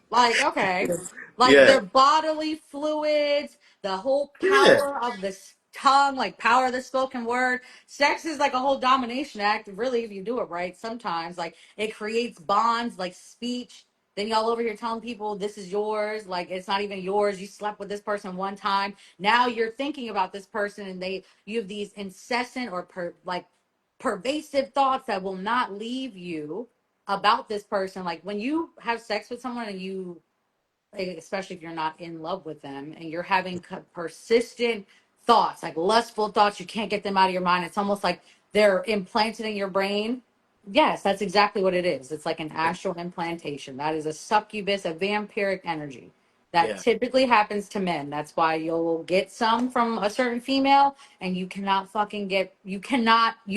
Like, okay. Like yeah, their bodily fluids, the whole yeah, power of the tongue, like power of the spoken word. Sex is like a whole domination act, really, if you do it right. Sometimes, like, it creates bonds, like speech. Then y'all over here telling people this is yours, like it's not even yours. You slept with this person one time. Now you're thinking about this person, and you have these incessant or pervasive thoughts that will not leave you about this person. Like when you have sex with someone and you, especially if you're not in love with them and you're having persistent thoughts, like lustful thoughts, you can't get them out of your mind. It's almost like they're implanted in your brain. Yes, that's exactly what it is. It's like an astral implantation. That is a succubus, a vampiric energy that yeah, typically happens to men. That's why you'll get some from a certain female and you cannot fucking get, you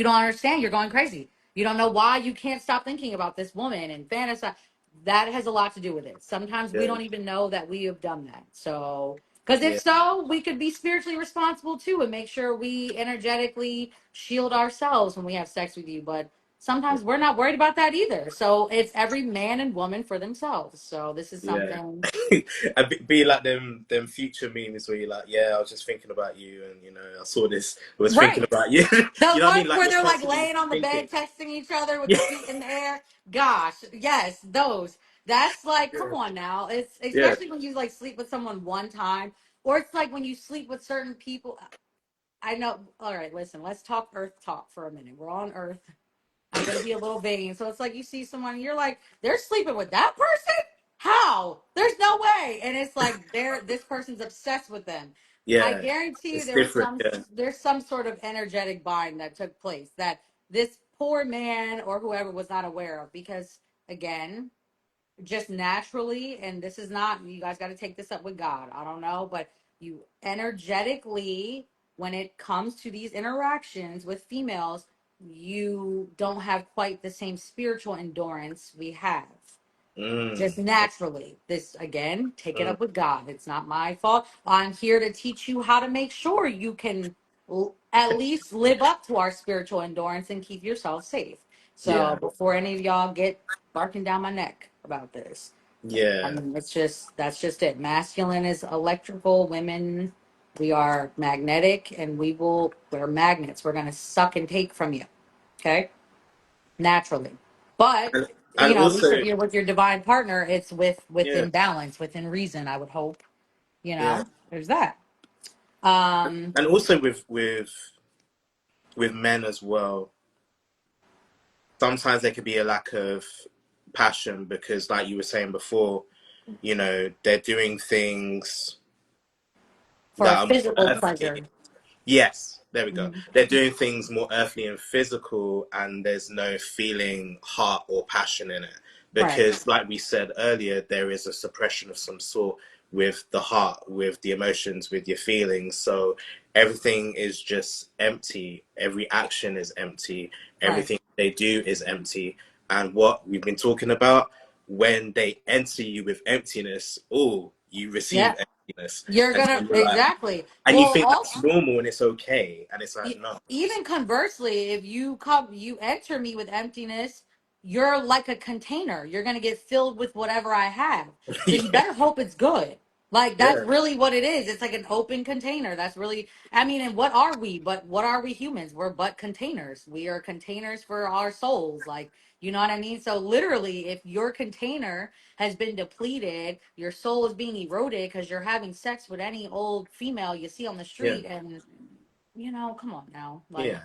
don't understand. You're going crazy. You don't know why you can't stop thinking about this woman and fantasize. That has a lot to do with it. Sometimes we yeah, don't even know that we have done that. So, because if yeah, so, we could be spiritually responsible too and make sure we energetically shield ourselves when we have sex with you. But sometimes we're not worried about that either. So, it's every man and woman for themselves. So, this is yeah. something, And be like them future memes where you're like, yeah, I was just thinking about you, and I saw this, I was thinking right? about you. The You know what I mean? ones Like where you're they're like constantly laying on the thinking. bed texting each other with Yeah, their feet in the air. Gosh, yes, those. That's like, come on now. It's yeah, especially when you like sleep with someone one time, or it's like when you sleep with certain people. I know. All right, listen, let's talk Earth talk for a minute. We're on Earth. I'm gonna be a little vain. So it's like you see someone, and you're like, they're sleeping with that person? How? There's no way. And it's like this person's obsessed with them. I yeah. guarantee you It's different. Yeah. there's some sort of energetic bind that took place that this poor man or whoever was not aware of. Because again, just naturally, and this is not, you guys got to take this up with God. I don't know, but you energetically, when it comes to these interactions with females, you don't have quite the same spiritual endurance we have Mm, just naturally. This again, take it mm, up with God. It's not my fault. I'm here to teach you how to make sure you can at least live up to our spiritual endurance and keep yourself safe. yeah, So before any of y'all get barking down my neck about this, I yeah. mean, that's just it. Masculine is electrical. Women, we are magnetic, and we're magnets. We're gonna suck and take from you. Okay, naturally. But And at least if also, you're with your divine partner, it's yeah, within balance, within reason. I would hope. yeah. There's that. Um, And also with men as well. Sometimes there could be a lack of passion because, like you were saying before, they're doing things for a that are more physical earthly. pleasure. Yes, there we go. Mhm. They're doing things more earthly and physical, and there's no feeling, heart, or passion in it. Right. Because, like we said earlier, there is a suppression of some sort with the heart, with the emotions, with your feelings. So everything is just empty. Every action is empty. Right. Everything they do is empty. And what we've been talking about, when they enter you with emptiness, oh, you receive Yeah. emptiness. You're And so gonna you're like, exactly. and you Well, think also that's normal and it's okay, and it's like no. even conversely, if you enter me with emptiness, you're like a container. You're gonna get filled with whatever I have. So you Yeah, better hope it's good. Like that's yeah, really what it is. It's like an open container. That's really, I mean, and what are we? But what are we humans? We're but containers. We are containers for our souls. Like You know what I mean? So literally, if your container has been depleted, your soul is being eroded because you're having sex with any old female you see on the Yeah. street, and come on now. Like, Yeah.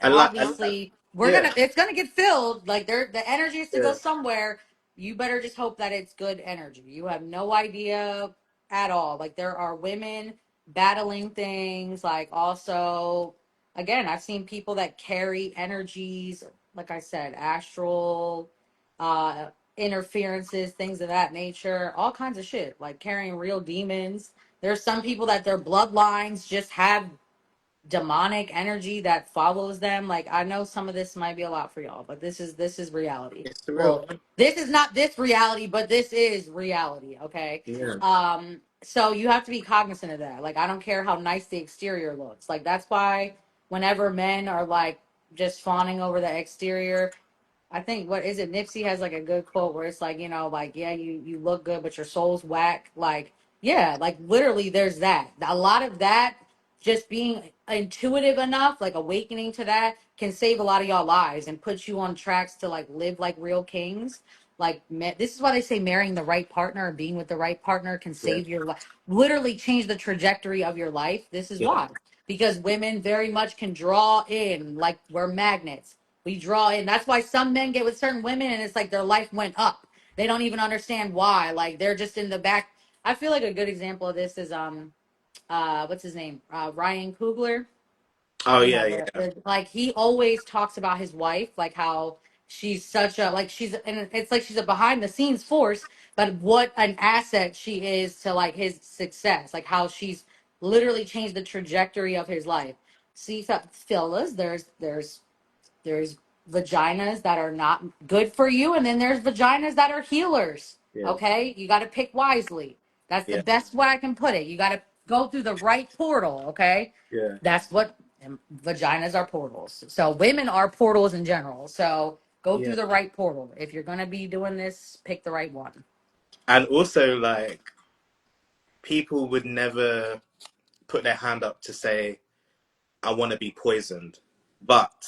And like, obviously, yeah. it's gonna get filled. Like, the energy is to go Yeah. somewhere. You better just hope that it's good energy. You have no idea at all. Like, there are women battling things. Like, also, again, I've seen people that carry energies, like I said, astral, uh, interferences, things of that nature, all kinds of shit, like carrying real demons. There's some people that their bloodlines just have demonic energy that follows them. Like, I know some of this might be a lot for y'all, but this is reality. It's the real Well, one. this is not this reality, but this is reality, okay? Yeah. So you have to be cognizant of that. Like, I don't care how nice the exterior looks. Like, that's why whenever men are like just fawning over the exterior, I think, what is it? Nipsey has like a good quote where it's like, like, yeah, you look good, but your soul's whack. Like, yeah, like literally there's that. A lot of that, just being intuitive enough, like awakening to that, can save a lot of y'all lives and put you on tracks to like live like real kings. Like, this is why they say marrying the right partner or being with the right partner can Yeah. save your life, literally change the trajectory of your life. This is Yeah. why. Because women very much can draw in, like we're magnets. We draw in. That's why some men get with certain women and it's like their life went up. They don't even understand why. Like, they're just in the back. I feel like a good example of this is what's his name? Ryan Coogler. Oh You know, yeah. Yeah. like, he always talks about his wife, like how she's such a, like, and it's like she's a behind the scenes force, but what an asset she is to like his success, like how she's literally changed the trajectory of his life. See, fellas, there's vaginas that are not good for you, and then there's vaginas that are healers. Yeah. Okay, you got to pick wisely. That's the Yeah. best way I can put it. You got to go through the right portal. Okay, Yeah. that's what, vaginas are, portals. So women are portals in general. So go Yeah. through the right portal. If you're gonna be doing this, pick the right one. And also, like, people would never put their hand up to say, "I want to be poisoned," but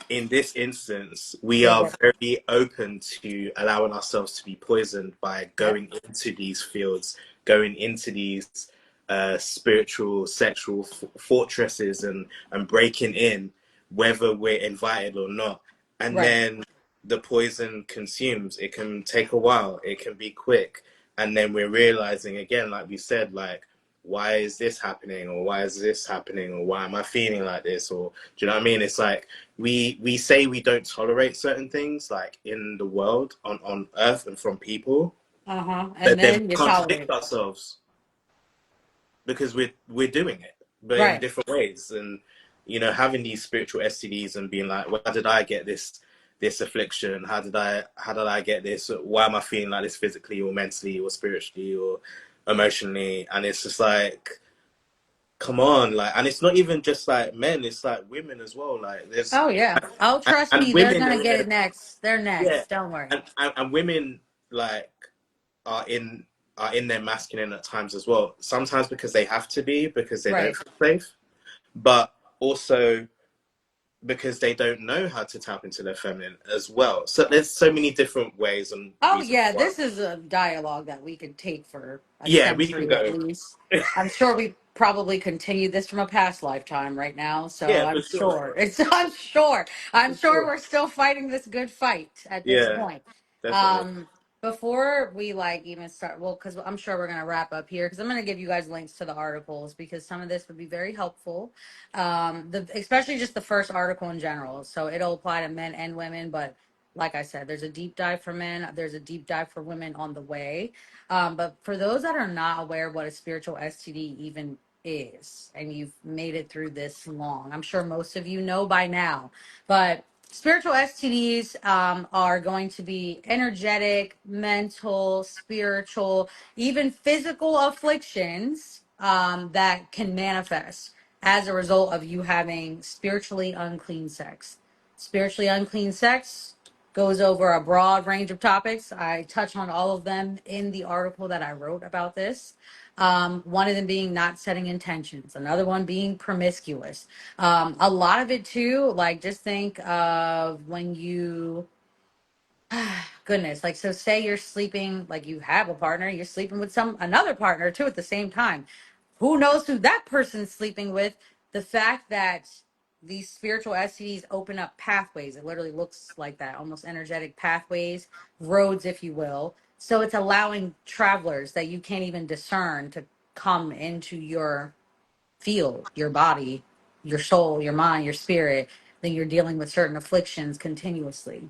in this instance, we They are get, very open to allowing ourselves to be poisoned by yep, going into these fields, going into these spiritual, sexual fortresses, and breaking in, whether we're invited or not. And right. then the poison consumes. It can take a while. It can be quick, and then we're realizing again, like we said, like, why is this happening, or why is this happening, or why am I feeling like this, or do you know what I mean? It's like we say we don't tolerate certain things, like in the world, on earth, and from people, Uh-huh. And but then then we you contradict tolerate. ourselves because we're doing it, but in Right. different ways. And having these spiritual STDs and being like, why did I get this affliction? How did I get this? Why am I feeling like this physically or mentally or spiritually or emotionally? And it's just like, come on, like, and it's not even just like men, it's like women as well. Like, there's Oh yeah. Oh, trust and me, they're women, gonna get it next. They're yeah, next. Don't worry. and women, like, are in their masculine at times as well. Sometimes because they have to be, because they don't Right. feel safe, but also because they don't know how to tap into their feminine as well. So there's so many different ways and Oh reasons yeah, why. this is a dialogue that we could take for a Yeah, we can century at go. least. I'm sure we probably continue this from a past lifetime right now, so Yeah, I'm for sure. sure. I'm sure For sure. we're still fighting this good fight at this Yeah, point. definitely. Um Before we like even start, well, because I'm sure we're gonna wrap up here, because I'm gonna give you guys links to the articles because some of this would be very helpful. Especially just the first article in general. So it'll apply to men and women, but like I said, there's a deep dive for men, there's a deep dive for women on the way. But for those that are not aware what a spiritual STD even is, and you've made it through this long, I'm sure most of you know by now, but spiritual STDs are going to be energetic, mental, spiritual, even physical afflictions that can manifest as a result of you having spiritually unclean sex. Spiritually unclean sex goes over a broad range of topics. I touch on all of them in the article that I wrote about this. One of them being not setting intentions, another one being promiscuous. A lot of it too, like just think of when you, goodness, like so say you're sleeping, like you have a partner, you're sleeping with another partner too at the same time. Who knows who that person's sleeping with? The fact that these spiritual STDs open up pathways, it literally looks like that, almost energetic pathways, roads, if you will. So it's allowing travelers that you can't even discern to come into your field, your body, your soul, your mind, your spirit. Then you're dealing with certain afflictions continuously.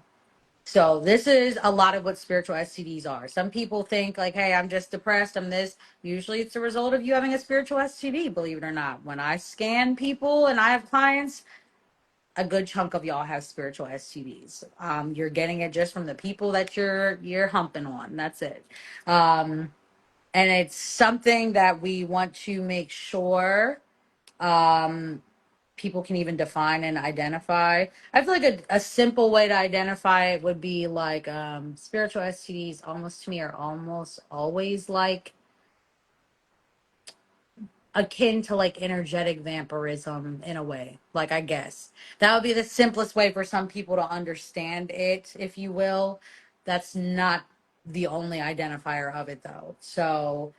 So this is a lot of what spiritual STDs are. Some people think like, hey, I'm just depressed, I'm this. Usually it's a result of you having a spiritual STD, believe it or not. When I scan people and I have clients, a good chunk of y'all have spiritual STDs. You're getting it just from the people that you're humping on. That's it. And it's something that we want to make sure people can even define and identify. I feel like a simple way to identify it would be like spiritual STDs almost to me are almost always like akin to like energetic vampirism in a way. Like I guess that would be the simplest way for some people to understand it, if you will. That's not the only identifier of it though. So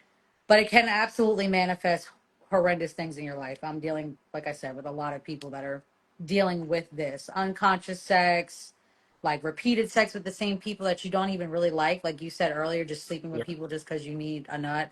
but it can absolutely manifest horrendous things in your life. I'm dealing, like I said, with a lot of people that are dealing with this unconscious sex, like repeated sex with the same people that you don't even really like you said earlier, just sleeping with Yeah. people just because you need a nut.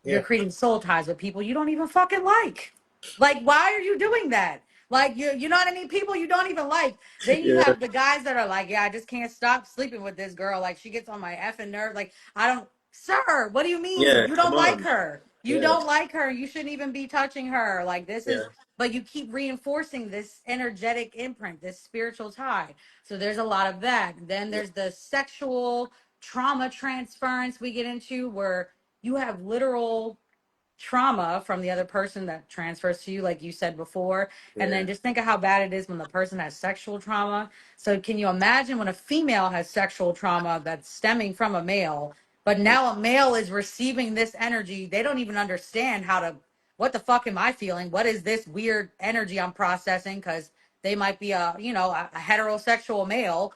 You're Yeah. creating soul ties with people you don't even fucking like. Like, why are you doing that? Like, you know what I mean? People you don't even like. Then you Yeah. have the guys that are like, yeah, I just can't stop sleeping with this girl. Like, she gets on my effing nerve. Like, I don't, sir, what do you mean? Yeah. You Come don't like on. her. You Yeah. don't like her. You shouldn't even be touching her. Like, this is, Yeah. but you keep reinforcing this energetic imprint, this spiritual tie. So there's a lot of that. Then Yeah. there's the sexual trauma transference we get into where you have literal trauma from the other person that transfers to you, like you said before. And Yeah. then just think of how bad it is when the person has sexual trauma. So can you imagine when a female has sexual trauma that's stemming from a male, but now a male is receiving this energy? They don't even understand how to, what the fuck am I feeling? What is this weird energy I'm processing? Because they might be a heterosexual male.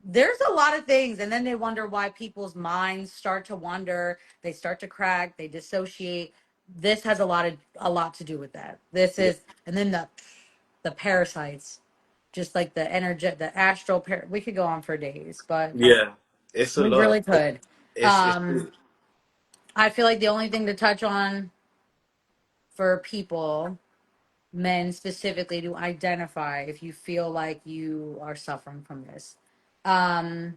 There's a lot of things. And then they wonder why people's minds start to wander. They start to crack. They dissociate. This has a lot to do with that. This Yeah. is, and then the parasites, just like the energy, the we could go on for days, but Yeah. It's a we lot. really could. It's um I feel like the only thing to touch on for people, men specifically, to identify if you feel like you are suffering from this, um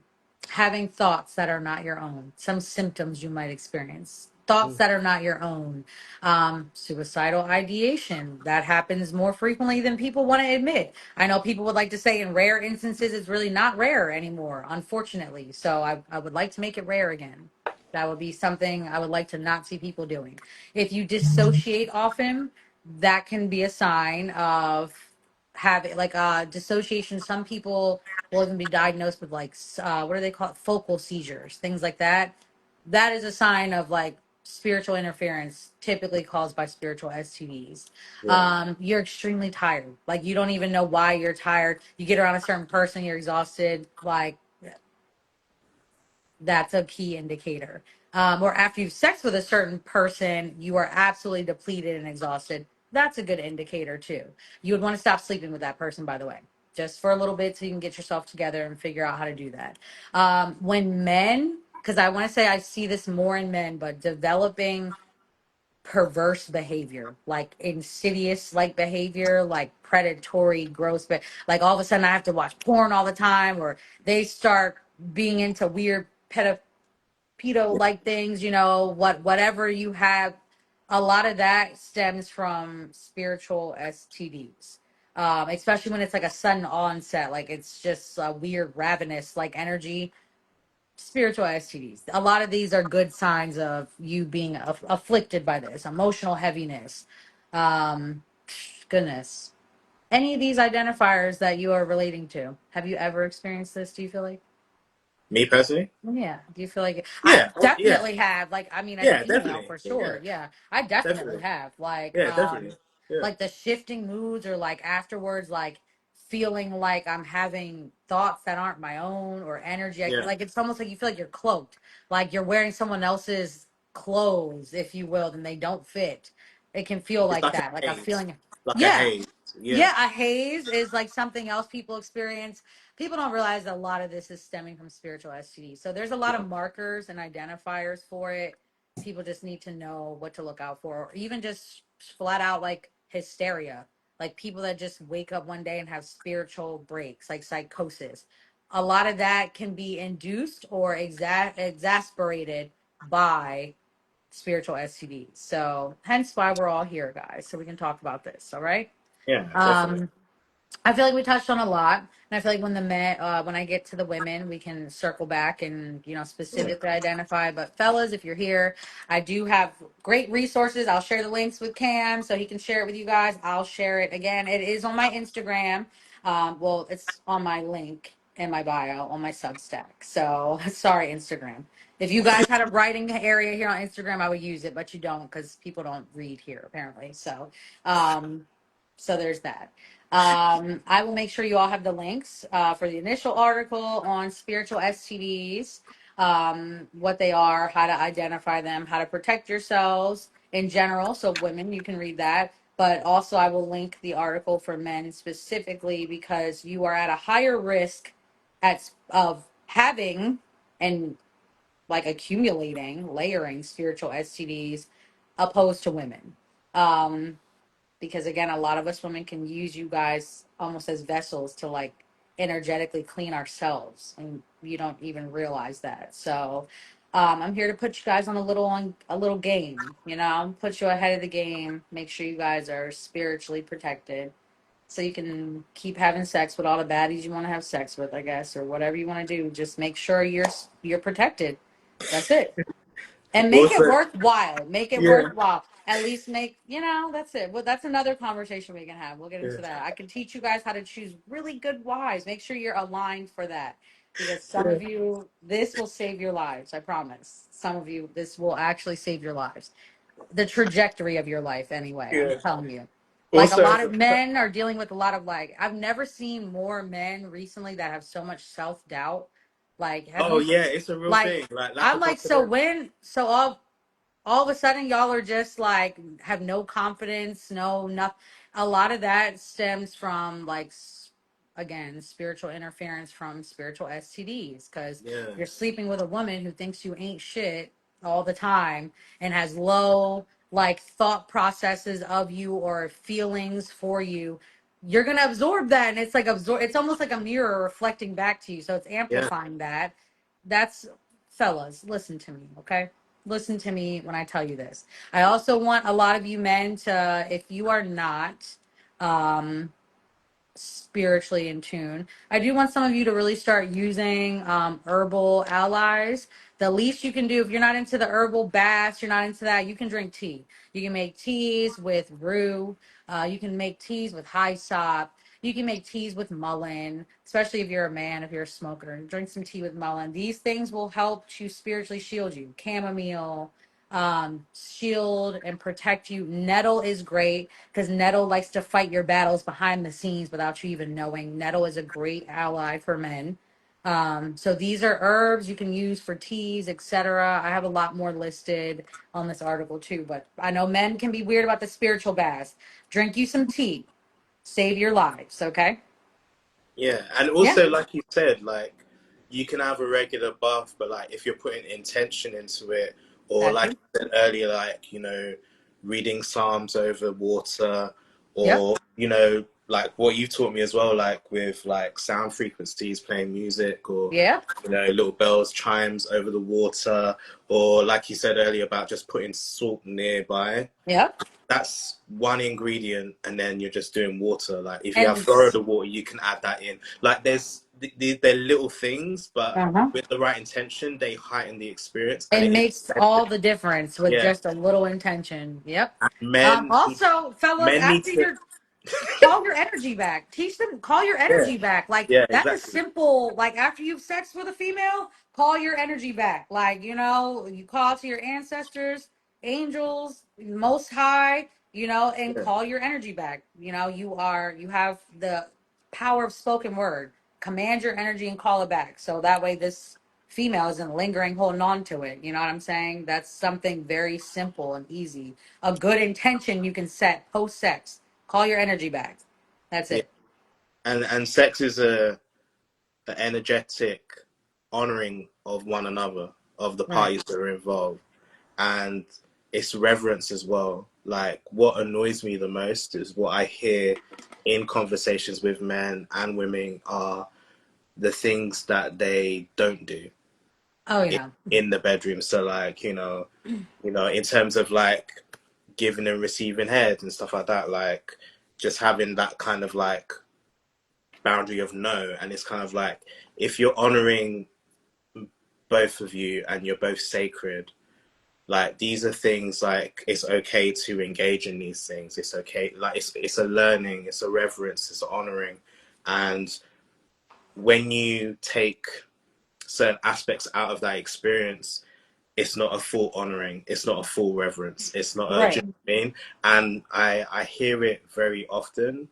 having thoughts that are not your own, some symptoms you might experience, thoughts that are not your own, suicidal ideation that happens more frequently than people want to admit. I know people would like to say in rare instances it's really not rare anymore, unfortunately. So I would like to make it rare again. That would be something I would like to not see people doing. If you dissociate often, that can be a sign of having like dissociation. Some people will even be diagnosed with like what do they call it, focal seizures, things like that. That is a sign of like spiritual interference, typically caused by spiritual STDs. yeah. You're extremely tired, like you don't even know why you're tired. You get around a certain person, you're exhausted, like that's a key indicator. Or after you've sex with a certain person, you are absolutely depleted and exhausted. That's a good indicator too. You would want to stop sleeping with that person, by the way, just for a little bit so you can get yourself together and figure out how to do that. When men, because I want to say I see this more in men, but developing perverse behavior, like insidious like behavior, like predatory, gross, but like all of a sudden I have to watch porn all the time, or they start being into weird pedo like things, whatever you have. A lot of that stems from spiritual STDs. Especially when it's like a sudden onset, like it's just a weird ravenous like energy. Spiritual STDs. A lot of these are good signs of you being afflicted by this emotional heaviness. Um, Goodness. Any of these identifiers that you are relating to, have you ever experienced this? Do you feel like? Me personally? Yeah. Do you feel like I Yeah, yeah, definitely have, like, I mean, as a yeah, female definitely. for Yeah, sure. Yeah. I definitely definitely. have. Yeah, definitely. Yeah, Like the shifting moods or like afterwards, like feeling like I'm having thoughts that aren't my own or energy. yeah. Like it's almost like you feel like you're cloaked, like you're wearing someone else's clothes, if you will, and they don't fit. It can feel It's like like a that, like a haze, feeling. like a Yeah. haze. Yeah, Yeah. A haze is like something else people experience. People don't realize that a lot of this is stemming from spiritual STDs. So there's a lot yeah. of markers and identifiers for it. People just need to know what to look out for, or even just flat out like hysteria, like people that just wake up one day and have spiritual breaks, like psychosis. A lot of that can be induced or exasperated by spiritual STDs. So hence why we're all here, guys, so we can talk about this. All right. Yeah, definitely. Um, I feel like we touched on a lot, and I feel like when the men, when I get to the women, we can circle back and Yeah. specifically identify. But fellas, if you're here, I do have great resources. I'll share the links with Cam so he can share it with you guys. I'll share it again. It is on my Instagram. Well, it's on my link in my bio on my Substack. So sorry, Instagram. If you guys had a writing area here on Instagram, I would use it, but you don't because people don't read here apparently. Um, so there's that. I will make sure you all have the links for the initial article on spiritual STDs, what they are, how to identify them, how to protect yourselves in general. So, women, you can read that. But also, I will link the article for men specifically because you are at a higher risk of having and like accumulating, layering spiritual STDs opposed to women. Um, because again, a lot of us women can use you guys almost as vessels to like energetically clean ourselves, and you don't even realize that. So I'm here to put you guys on a little game, put you ahead of the game, make sure you guys are spiritually protected so you can keep having sex with all the baddies you want to have sex with, I guess, or whatever you want to do. Just make sure you're protected. That's it. And make it Also, worthwhile. Make it yeah, worthwhile. At least that's it. Well, that's another conversation we can have. We'll get yeah, into that. I can teach you guys how to choose really good wives. Make sure you're aligned for that. Because some yeah, of you, this will save your lives. I promise. Some of you, this will actually save your lives. The trajectory of your life, anyway. I'm yeah. telling you. Like a Also, lot of men are dealing with a lot of like, I've never seen more men recently that have so much self doubt. Like, have oh you, yeah, it's a real like, thing. Like lack I'm of like, so confidence. when, so all of a sudden y'all are just like have no confidence, no nothing. A lot of that stems from like again spiritual interference from spiritual STDs because Yeah, you're sleeping with a woman who thinks you ain't shit all the time and has low like thought processes of you or feelings for you. You're gonna absorb that, and it's like it's almost like a mirror reflecting back to you, so it's yeah, amplifying that. That's fellas, listen to me, okay? Listen to me when I tell you this. I also want a lot of you men to, if you are not um, spiritually in tune, I do want some of you to really start using herbal allies. The least you can do, if you're not into the herbal baths, you're not into that, you can drink tea. You can make teas with rue. You can make teas with high sop. You can make teas with mullein, especially if you're a man, if you're a smoker. Drink some tea with mullein. These things will help to spiritually shield you. Chamomile, shield and protect you. Nettle is great because nettle likes to fight your battles behind the scenes without you even knowing. Nettle is a great ally for men. So these are herbs you can use for teas, etc. I have a lot more listed on this article too, but I know men can be weird about the spiritual baths. Drink you some tea, save your lives. Okay. yeah. And Yeah. also, like you said, like you can have a regular bath, but like if you're putting intention into it, or That like too. I said earlier, like reading psalms over water, Yep. or like what you taught me as well, like with like sound frequencies, playing music, or Yep. little bells, chimes over the water, or like you said earlier about just putting salt nearby. Yep. That's one ingredient, and then you're just doing water. Like if you have And Florida water, you can add that in. Like they're little things, but uh-huh. with the right intention, they heighten the experience, and It it is makes all the difference with yeah. just a little intention. Yep. Men Also, fellas, men need after to you're Call your energy back. Teach them, call your Yeah, energy back. Like, yeah, that's a exactly. simple, like, after you've sex with a female, call your energy back. Like, you call to your ancestors, angels, most high, and Yeah, call your energy back. You have the power of spoken word. Command your energy and call it back. So that way this female isn't lingering, holding on to it. You know what I'm saying? That's something very simple and easy. A good intention you can set post sex. Call your energy back. That's yeah. it. And sex is a energetic honoring of one another, of the Right. parties that are involved, and it's reverence as well. Like, what annoys me the most is what I hear in conversations with men and women are the things that they don't do Oh in, yeah. in the bedroom. So, like, in terms of like giving and receiving head and stuff like that, like just having that kind of like boundary of no. And it's kind of like, if you're honoring both of you and you're both sacred, like these are things, like it's okay to engage in these things. It's okay, like it's a learning, it's a reverence, it's an honoring. And when you take certain aspects out of that experience, it's not a full honoring, it's not a full reverence, it's not a, do you Right. know what I mean? And I hear it very often,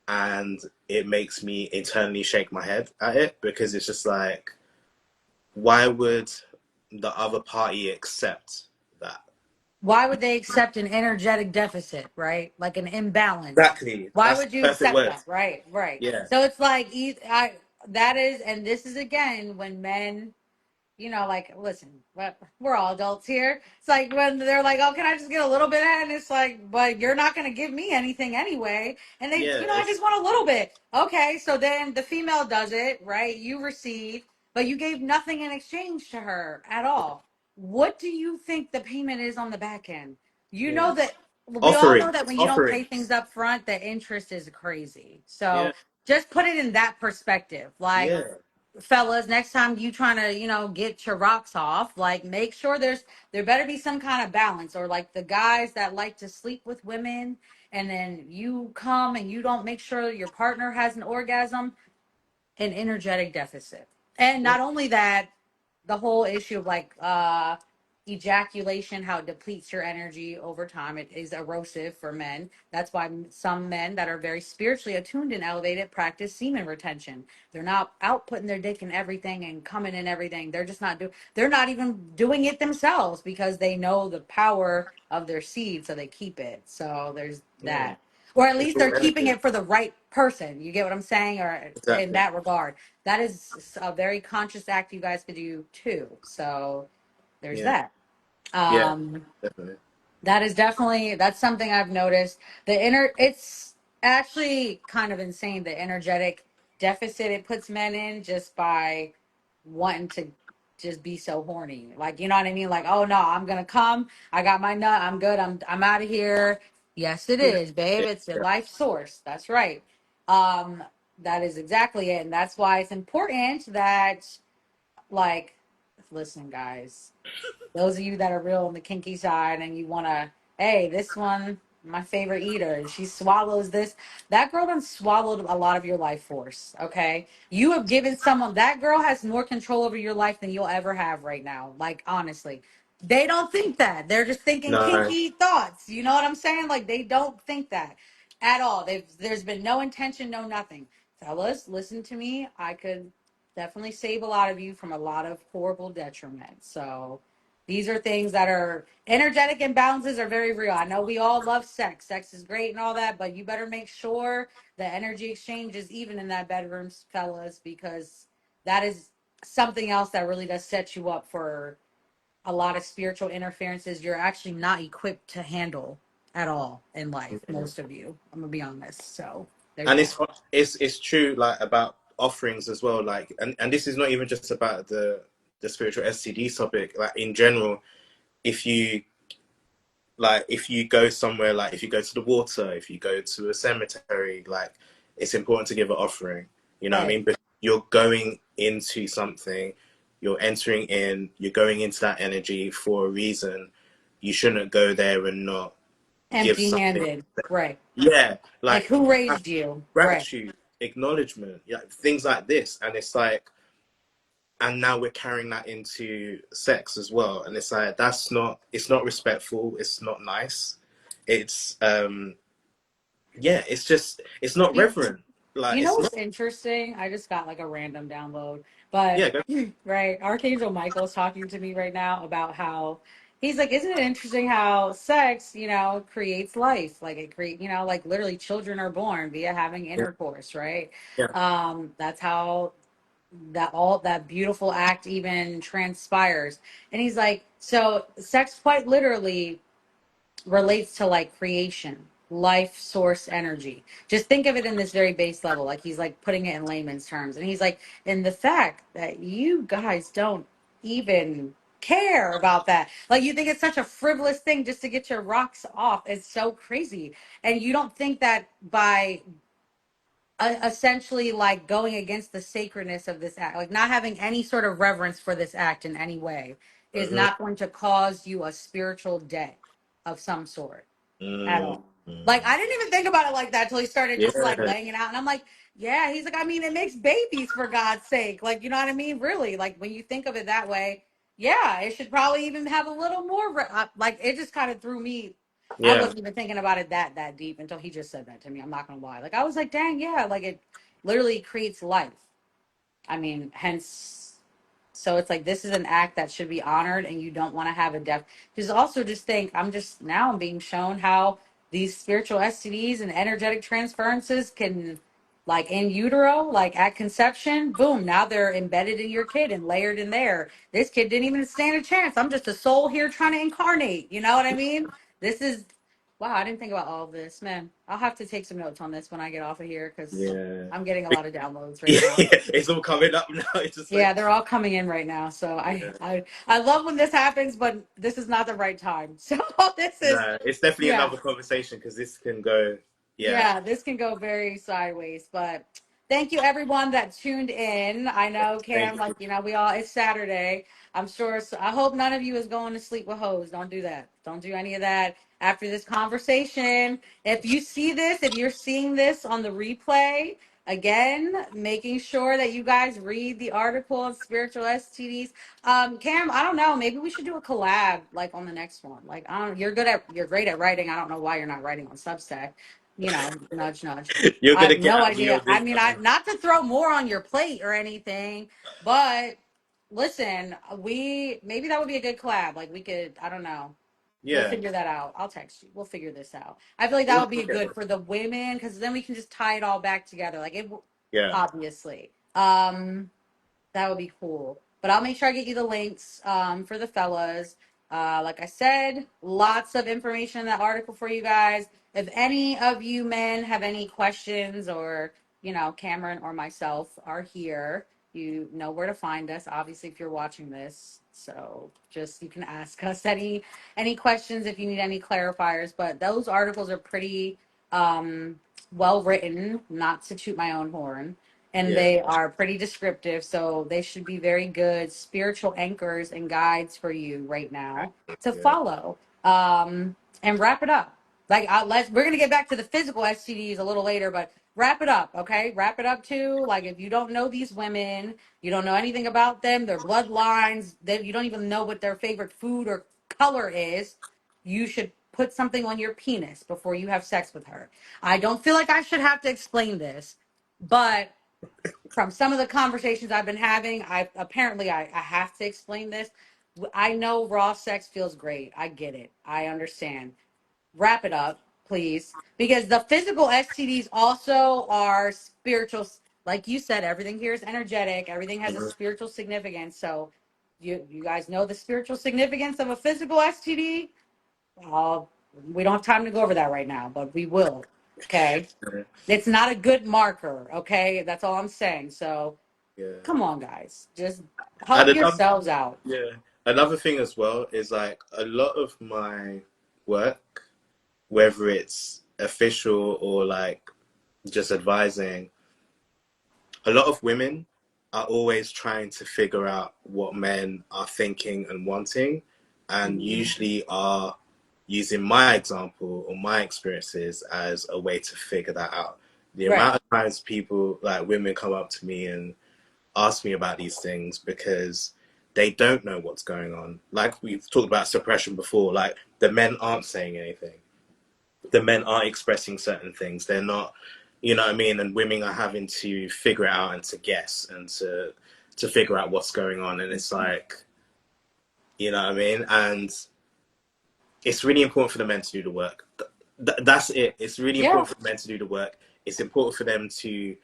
and it makes me internally shake my head at it, because it's just like, why would the other party accept that? Why would they accept an energetic deficit, right? Like an imbalance. Exactly, Why that's would the you perfect accept word. that? Right, right. Yeah, So it's like that is, and this is again when men, like, listen, we're all adults here. It's like when they're like, oh, can I just get a little bit of it? And it's like, but you're not going to give me anything anyway. And they, yeah, I it's just want a little bit. Okay. So then the female does it, right? You receive, but you gave nothing in exchange to her at all. What do you think the payment is on the back end? You yeah. know that we all know Offering, that when you don't pay things offerings. up front, the interest is crazy. So Yeah, just put it in that perspective. Like, yeah, fellas, next time you trying to get your rocks off, like, make sure there better be some kind of balance. Or like the guys that like to sleep with women, and then you come and you don't make sure your partner has an orgasm, an energetic deficit. And yeah, not only that, the whole issue of like ejaculation, how it depletes your energy over time. It is erosive for men. That's why some men that are very spiritually attuned and elevated practice semen retention. They're not out putting their dick in everything and coming in everything. They're not even doing it themselves because they know the power of their seed, so they keep it. So there's yeah. that. Or at It's least all they're keeping energy. it for the right person. You get what I'm saying? Or in Exactly. that regard, that is a very conscious act you guys could do too. So there's Yeah, that. yeah, Um, definitely. that is definitely, that's something I've noticed. It's actually kind of insane, the energetic deficit it puts men in just by wanting to just be so horny. Like, you know what I mean? Like, oh no, I'm gonna come. I got my nut. I'm good. I'm out of here. Yes, it Yeah, is, babe. yeah, It's a yeah. life source. That's right. Um, that is exactly it, and that's why it's important that, like, listen, guys, those of you that are real on the kinky side and you want to, hey, this one, my favorite eater, she swallows this. That girl done swallowed a lot of your life force. Okay. You have given someone, that girl has more control over your life than you'll ever have right now. Like, honestly, they don't think that. They're just thinking No, kinky thoughts. You know what I'm saying? Like, they don't think that at all. There's been no intention, no nothing. Fellas, listen to me. I could definitely save a lot of you from a lot of horrible detriment. So, these are things that are energetic imbalances are very real. I know we all love sex. Sex is great and all that, but you better make sure the energy exchange is even in that bedroom, fellas, because that is something else that really does set you up for a lot of spiritual interferences you're actually not equipped to handle at all in life. Most of you, I'm gonna be honest. So there's and that. it's true, like about offerings as well. Like, and this is not even just about the spiritual STD topic. Like in general, if you if you go somewhere, like if you go to the water, if you go to a cemetery, like it's important to give an offering. You know what I Right. mean? But you're going into something, you're entering in, you're going into that energy for a reason. You shouldn't go there and not give something. Empty-handed, right? Yeah, Like, like who raised you, right? gratitude, acknowledgement, yeah, things like this. And it's like, and now we're carrying that into sex as well. And it's like, that's not, it's not respectful. It's not nice. It's, yeah, it's just, it's not You, reverent. Like, you know it's not, what's interesting? I just got like a random download, but yeah, go, right, Archangel Michael's talking to me right now about how he's like, isn't it interesting how sex, creates life? Like it create, like literally children are born via having yeah, intercourse, right? yeah, That's how that beautiful act even transpires. And he's like, so sex quite literally relates to like creation, life source energy. Just think of it in this very base level. Like he's like putting it in layman's terms. And he's like, and the fact that you guys don't even care about that. Like you think it's such a frivolous thing just to get your rocks off. It's so crazy. And you don't think that by essentially like going against the sacredness of this act, like not having any sort of reverence for this act in any way, is mm-hmm, not going to cause you a spiritual debt of some sort at all. Like mm-hmm, I didn't even think about it like that till he started just like yeah, laying it out, and I'm like, yeah. He's like, I mean, it makes babies for God's sake. Like, you know what I mean? Really, like when you think of it that way, yeah, it should probably even have a little more. Like it just kind of threw me. I yeah, wasn't even thinking about it that deep until he just said that to me. I'm not gonna lie. Like I was like, dang, yeah. Like it literally creates life. I mean, hence, so it's like this is an act that should be honored, and you don't want to have a death. Because also just think, I'm being shown how these spiritual STDs and energetic transferences can, like in utero, like at conception, boom, now they're embedded in your kid and layered in there. This kid didn't even stand a chance. I'm just a soul here trying to incarnate. You know what I mean? This is, wow, I didn't think about all of this, man. I'll have to take some notes on this when I get off of here because yeah. I'm getting a lot of downloads right Yeah, now. it's all coming up now. It's just like, Yeah, they're all coming in right now. So I, yeah. I, I love when this happens, but this is not the right time. So this is, No, it's definitely yeah. another conversation because this can go, yeah. Yeah, this can go very sideways, but thank you everyone that tuned in. I know Thank Cam, you. like, it's Saturday. I'm sure, so I hope none of you is going to sleep with hoes. Don't do that. Don't do any of that after this conversation. If you see this, if you're seeing this on the replay, again, making sure that you guys read the article of Spiritual STDs. Cam, I don't know, maybe we should do a collab like on the next one. Like, I don't, you're great at writing. I don't know why you're not writing on Substack, nudge, nudge. You're I gonna have get no out me idea. on I this mean, I one. not to throw more on your plate or anything, but listen, we maybe that would be a good collab. Like we could, I don't know. We'll Yeah, figure that out. I'll text you. We'll figure this out. I feel like that we'll would be get good there. for the women because then we can just tie it all back together. Like Yeah, obviously. That would be cool. But I'll make sure I get you the links for the fellas. Like I said, lots of information in that article for you guys. If any of you men have any questions, or Cameron or myself are here, you know where to find us. Obviously, if you're watching this, so just you can ask us any questions if you need any clarifiers. But those articles are pretty well written. Not to toot my own horn, and yeah, they are pretty descriptive. So they should be very good spiritual anchors and guides for you right now to yeah. follow. And wrap it up. Like we're gonna get back to the physical STDs a little later, but wrap it up, okay? Wrap it up too. Like if you don't know these women, you don't know anything about them, their bloodlines, you don't even know what their favorite food or color is. You should put something on your penis before you have sex with her. I don't feel like I should have to explain this, but from some of the conversations I've been having, I have to explain this. I know raw sex feels great. I get it. I understand. Wrap it up, please, because the physical STDs also are spiritual. Like you said, everything here is energetic. Everything has a Mhm. spiritual significance. So, you guys know the spiritual significance of a physical STD. Uh, we don't have time to go over that right now, but we will. Okay. Yeah, It's not a good marker, okay? That's all I'm saying. So yeah. come on, guys. Just And help yourselves out. yeah, another thing as well is like a lot of my work, whether it's official or like just advising, a lot of women are always trying to figure out what men are thinking and wanting, and Mhm. usually are using my example or my experiences as a way to figure that out. The Right. amount of times people, like women, come up to me and ask me about these things because they don't know what's going on. Like we've talked about suppression before, like the men aren't saying anything. The men aren't expressing certain things. They're not, you know what I mean? And women are having to figure it out and to guess and to figure out what's going on. And it's like, you know what I mean? And it's really important for the men to do the work. That's it. It's really Yeah. important for the men to do the work. It's important for them to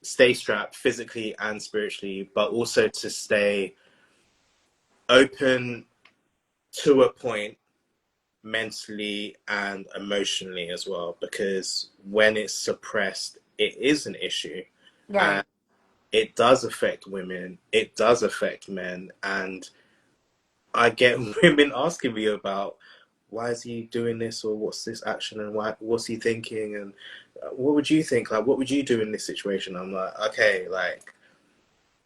stay strapped physically and spiritually, but also to stay open to a point mentally and emotionally as well, because when it's suppressed, it is an issue. And Right. it does affect women, it does affect men. And I get women asking me about why is he doing this, or what's this action, and what's he thinking, and what would you think, like what would you do in this situation? I'm like, okay, like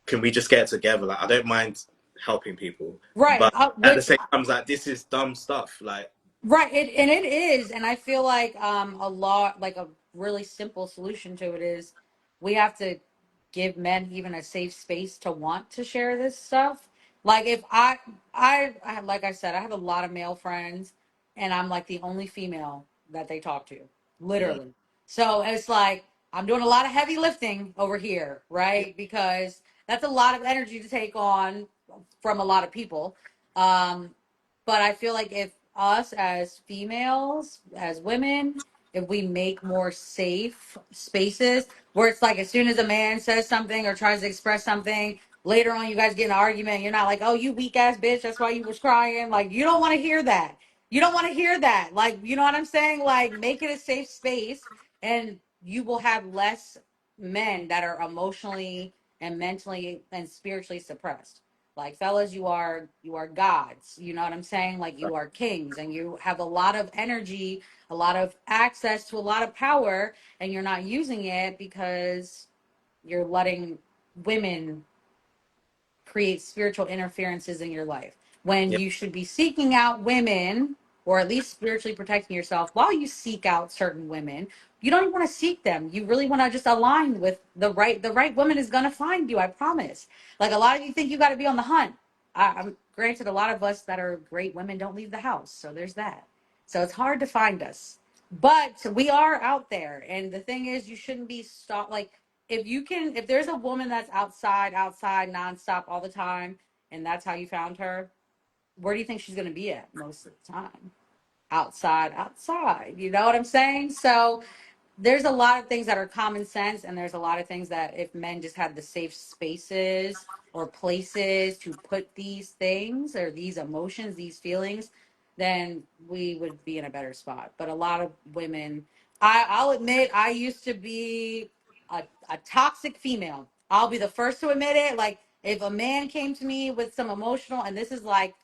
can we just get it together? Like I don't mind helping people, Right. but at the Which same time, like this is dumb stuff. Like Right, and it is, and I feel like a lot like a really simple solution to it is we have to give men even a safe space to want to share this stuff. Like if like I said, I have a lot of male friends, and I'm like the only female that they talk to, mm, literally. So it's like I'm doing a lot of heavy lifting over here, right? Because that's a lot of energy to take on from a lot of people. Um, but I feel like if us as females, as women, if we make more safe spaces where it's like as soon as a man says something or tries to express something, later on you guys get in an argument, you're not like, oh, you weak ass bitch, that's why you was crying. Like you don't want to hear that. You don't want to hear that. Like, you know what I'm saying? Like make it a safe space and you will have less men that are emotionally and mentally and spiritually suppressed. Like fellas, you are gods. You know what I'm saying? Like you are kings and you have a lot of energy, a lot of access to a lot of power, and you're not using it because you're letting women create spiritual interferences in your life when yeah, you should be seeking out women or at least spiritually protecting yourself while you seek out certain women. You don't even want to seek them. You really want to just align with the right woman is going to find you, I promise. Like a lot of you think you got to be on the hunt. I'm granted, a lot of us that are great women don't leave the house, so there's that. So it's hard to find us, but we are out there. And the thing is, you shouldn't be stopped. Like if there's a woman that's outside nonstop all the time, and that's how you found her, where do you think she's going to be at most of the time? Outside. You know what I'm saying? So there's a lot of things that are common sense, and there's a lot of things that if men just had the safe spaces or places to put these things or these emotions, these feelings, then we would be in a better spot. But a lot of women, I'll admit, I used to be a toxic female. I'll be the first to admit it. Like if a man came to me with some emotional, and this is like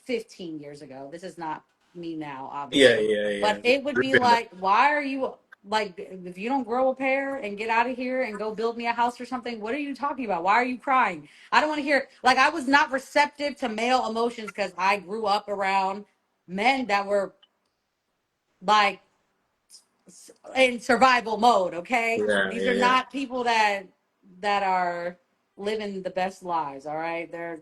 15 years ago, this is not me now, yeah, obviously, yeah, but yeah. it would be like, why are you like, if you don't grow a pair and get out of here and go build me a house or something, what are you talking about? Why are you crying? I don't want to hear. Like I was not receptive to male emotions because I grew up around men that were like in survival mode. Okay, Yeah, these yeah, are yeah. not people that are living the best lives. All right, they're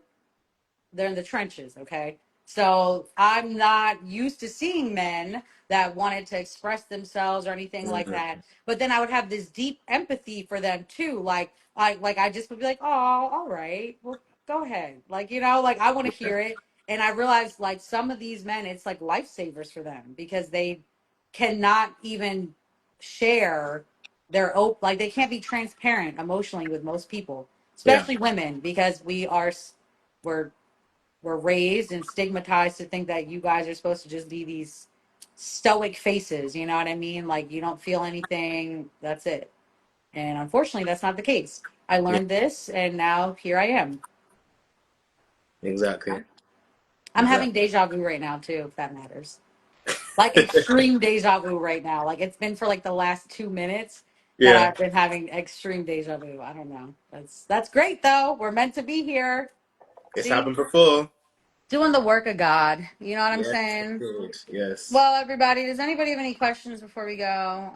in the trenches, okay? So I'm not used to seeing men that wanted to express themselves or anything like Mm, that. But then I would have this deep empathy for them too. Like I just would be like, oh, all right, well, go ahead. Like, like I want to yeah, hear it. And I realized like some of these men, it's like lifesavers for them because they cannot even share like they can't be transparent emotionally with most people, yeah, especially women, because we're we're raised and stigmatized to think that you guys are supposed to just be these stoic faces, you know what I mean? Like you don't feel anything, that's it. And unfortunately, that's not the case. I yeah. learned this, and now here I am. Exactly, I'm exactly. having deja vu right now, too, if that matters. Like extreme deja vu right now. Like it's been for like the last 2 minutes that Yeah, I've been having extreme deja vu. I don't know. That's great though. We're meant to be here. it's See? happened before. doing the work of God. You know what I'm Yes, saying? indeed. Yes. Well, everybody, does anybody have any questions before we go?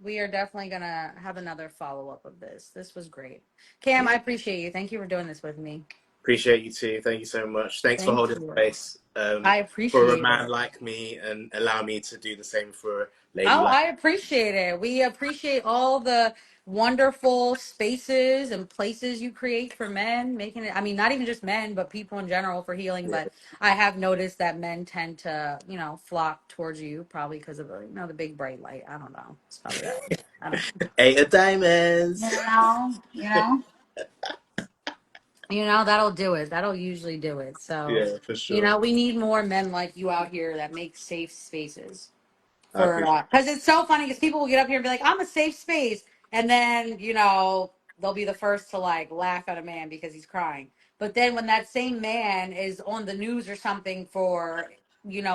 We are definitely gonna have another follow up of this. This was great. Cam, I Yeah. appreciate you. Thank you for doing this with me. Appreciate you too. Thank you so much. Thanks for Thank holding you. space I for a appreciate man it. like me and allow me to do the same for a lady Oh, like I appreciate it. We appreciate all the wonderful spaces and places you create for men, making it, I mean, not even just men, but people in general for healing. you. But I have noticed that men tend to, flock towards you probably because of, the big bright light. I don't know. It's probably that. I don't know. Eight of diamonds. You know, you know, that'll do it. That'll usually do it. So, Yeah, for sure. we need more men like you out here that make safe spaces. I For appreciate because it's so funny because people will get up here and be like, I'm a safe space, and then they'll be the first to like laugh at a man because he's crying. But then when that same man is on the news or something for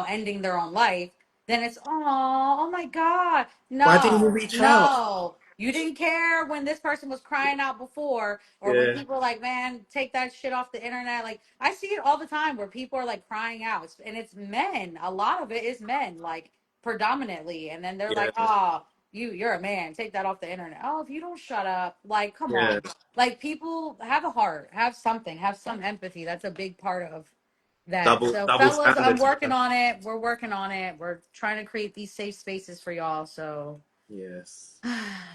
ending their own life, then it's oh my god, Why didn't you no, reach out? no, you didn't care when this person was crying out before, or when Yeah, people are like, man, take that shit off the internet. Like I see it all the time where people are like crying out, and it's men. A lot of it is men, like predominantly, and then they're yeah, like, oh, you're a man, take that off the internet. Oh, if you don't shut up, like, come on. yeah. Like, people have a heart, have something, have some empathy. That's a big part of that. Double So double fellas, I'm standards, working man. on it. We're working on it. We're trying to create these safe spaces for y'all, so Yes,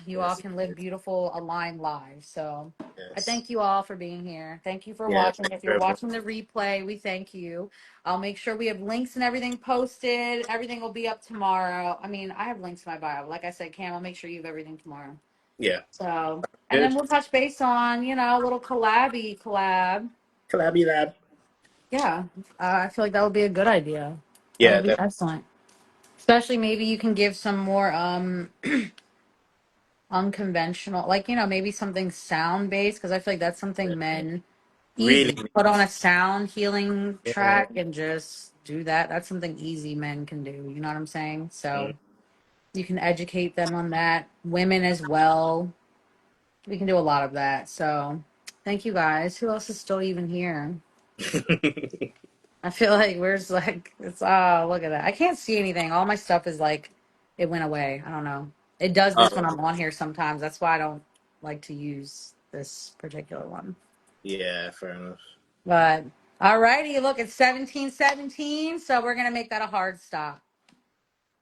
you all yes, can live beautiful aligned lives. So I yes. thank you all for being here. Thank you for Yeah, watching. If you're very much. watching the replay, we thank you. I'll make sure we have links and everything posted. Everything will be up tomorrow. I mean, I have links in my bio. Like I said, Cam, I'll make sure you have everything tomorrow. Yeah, So, and then good. we'll touch base on, a little collab. Collabby lab. Yeah, I feel like that would be a good idea. That Yeah, would be excellent. Especially maybe you can give some more unconventional, like, maybe something sound based, because I feel like that's something men really. easy put on a sound healing Yeah. track and just do that. That's something easy men can do. You know what I'm saying? Mm. So you can educate them on that. Women as well. We can do a lot of that. So thank you guys. Who else is still even here? I feel like where's like it's look at that. I can't see anything. All my stuff is like it went away. I don't know. It does this when Oh, I'm on here sometimes. That's why I don't like to use this particular one. yeah, fair enough. But alrighty, look, it's 17:17, so we're gonna make that a hard stop.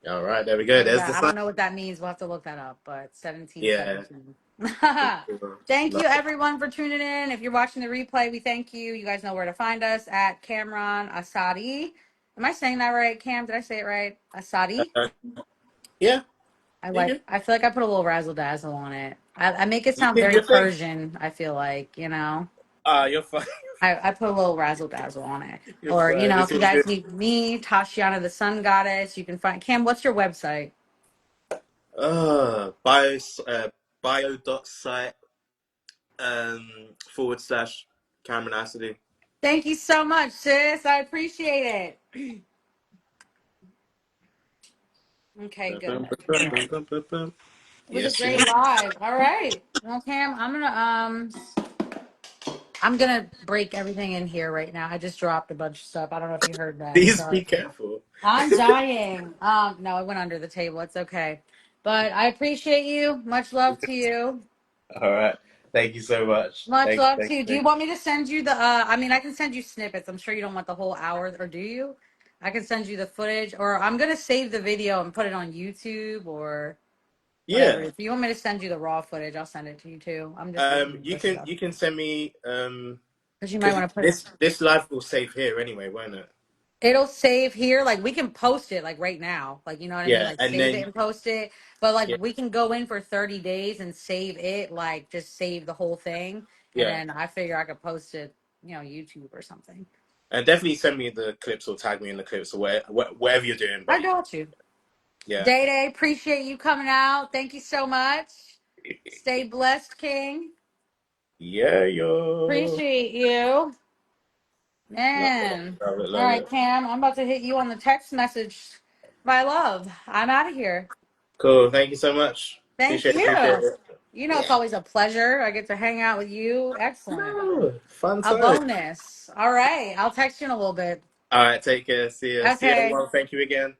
All right, there we go. There we go. There's the I sign. don't know what that means. We'll have to look that up, but seventeen Yeah, seventeen. for sure. Thank Love you it. everyone for tuning in. If you're watching the replay, we thank you. You guys know where to find us at Kamran Assadi. Am I saying that right, Cam? Did I say it right? Assadi? Uh, yeah, you do. I feel like I put a little razzle dazzle on it. I make it You sound did very your thing. Persian, I feel like, You're fine. I put a little razzle dazzle on it. You're Or, fine. It's if you all guys good. need me, Tashiana the Sun Goddess, you can find Cam, what's your website? Bio, bio dot site forward slash Kamran Assadi. Thank you so much, sis. I appreciate it. Okay, good. It was a Yes, great yes. live. All right. Well, Cam, I'm gonna break everything in here right now. I just dropped a bunch of stuff. I don't know if you heard that. Please Sorry. be careful. I'm dying. No, it went under the table. It's okay. But I appreciate you. Much love to you. All right. Thank you so much. Much love Thank to you. Do you. you want me to send you the I mean I can send you snippets. I'm sure you don't want the whole hour, or do you? I can send you the footage, or I'm gonna save the video and put it on YouTube or whatever. Yeah. If you want me to send you the raw footage, I'll send it to you too. I'm just looking at this stuff. You can send me Because you might because want to put it. this live will save here anyway, won't it? It'll save here. Like we can post it like right now. Like you know what I mean? Yeah, Like and save it then and post it. But like yeah, we can go in for 30 days and save it, like just save the whole thing. And yeah, then I figure I could post it, YouTube or something. and definitely send me the clips or tag me in the clips or whatever you're doing. I But got you. yeah, Day Day, appreciate you coming out. Thank you so much. Stay blessed, King. yeah, yo, Appreciate you. love Man. it, All love right, it. Cam. I'm about to hit you on the text message. My love. I'm out of here. Cool. Thank you so much. Thank Appreciate you. it. It's always a pleasure. I get to hang out with you. Excellent. No. Fun A time. bonus. All right. I'll text you in a little bit. All right, take care. See you. See you, Okay. everyone. Thank you again.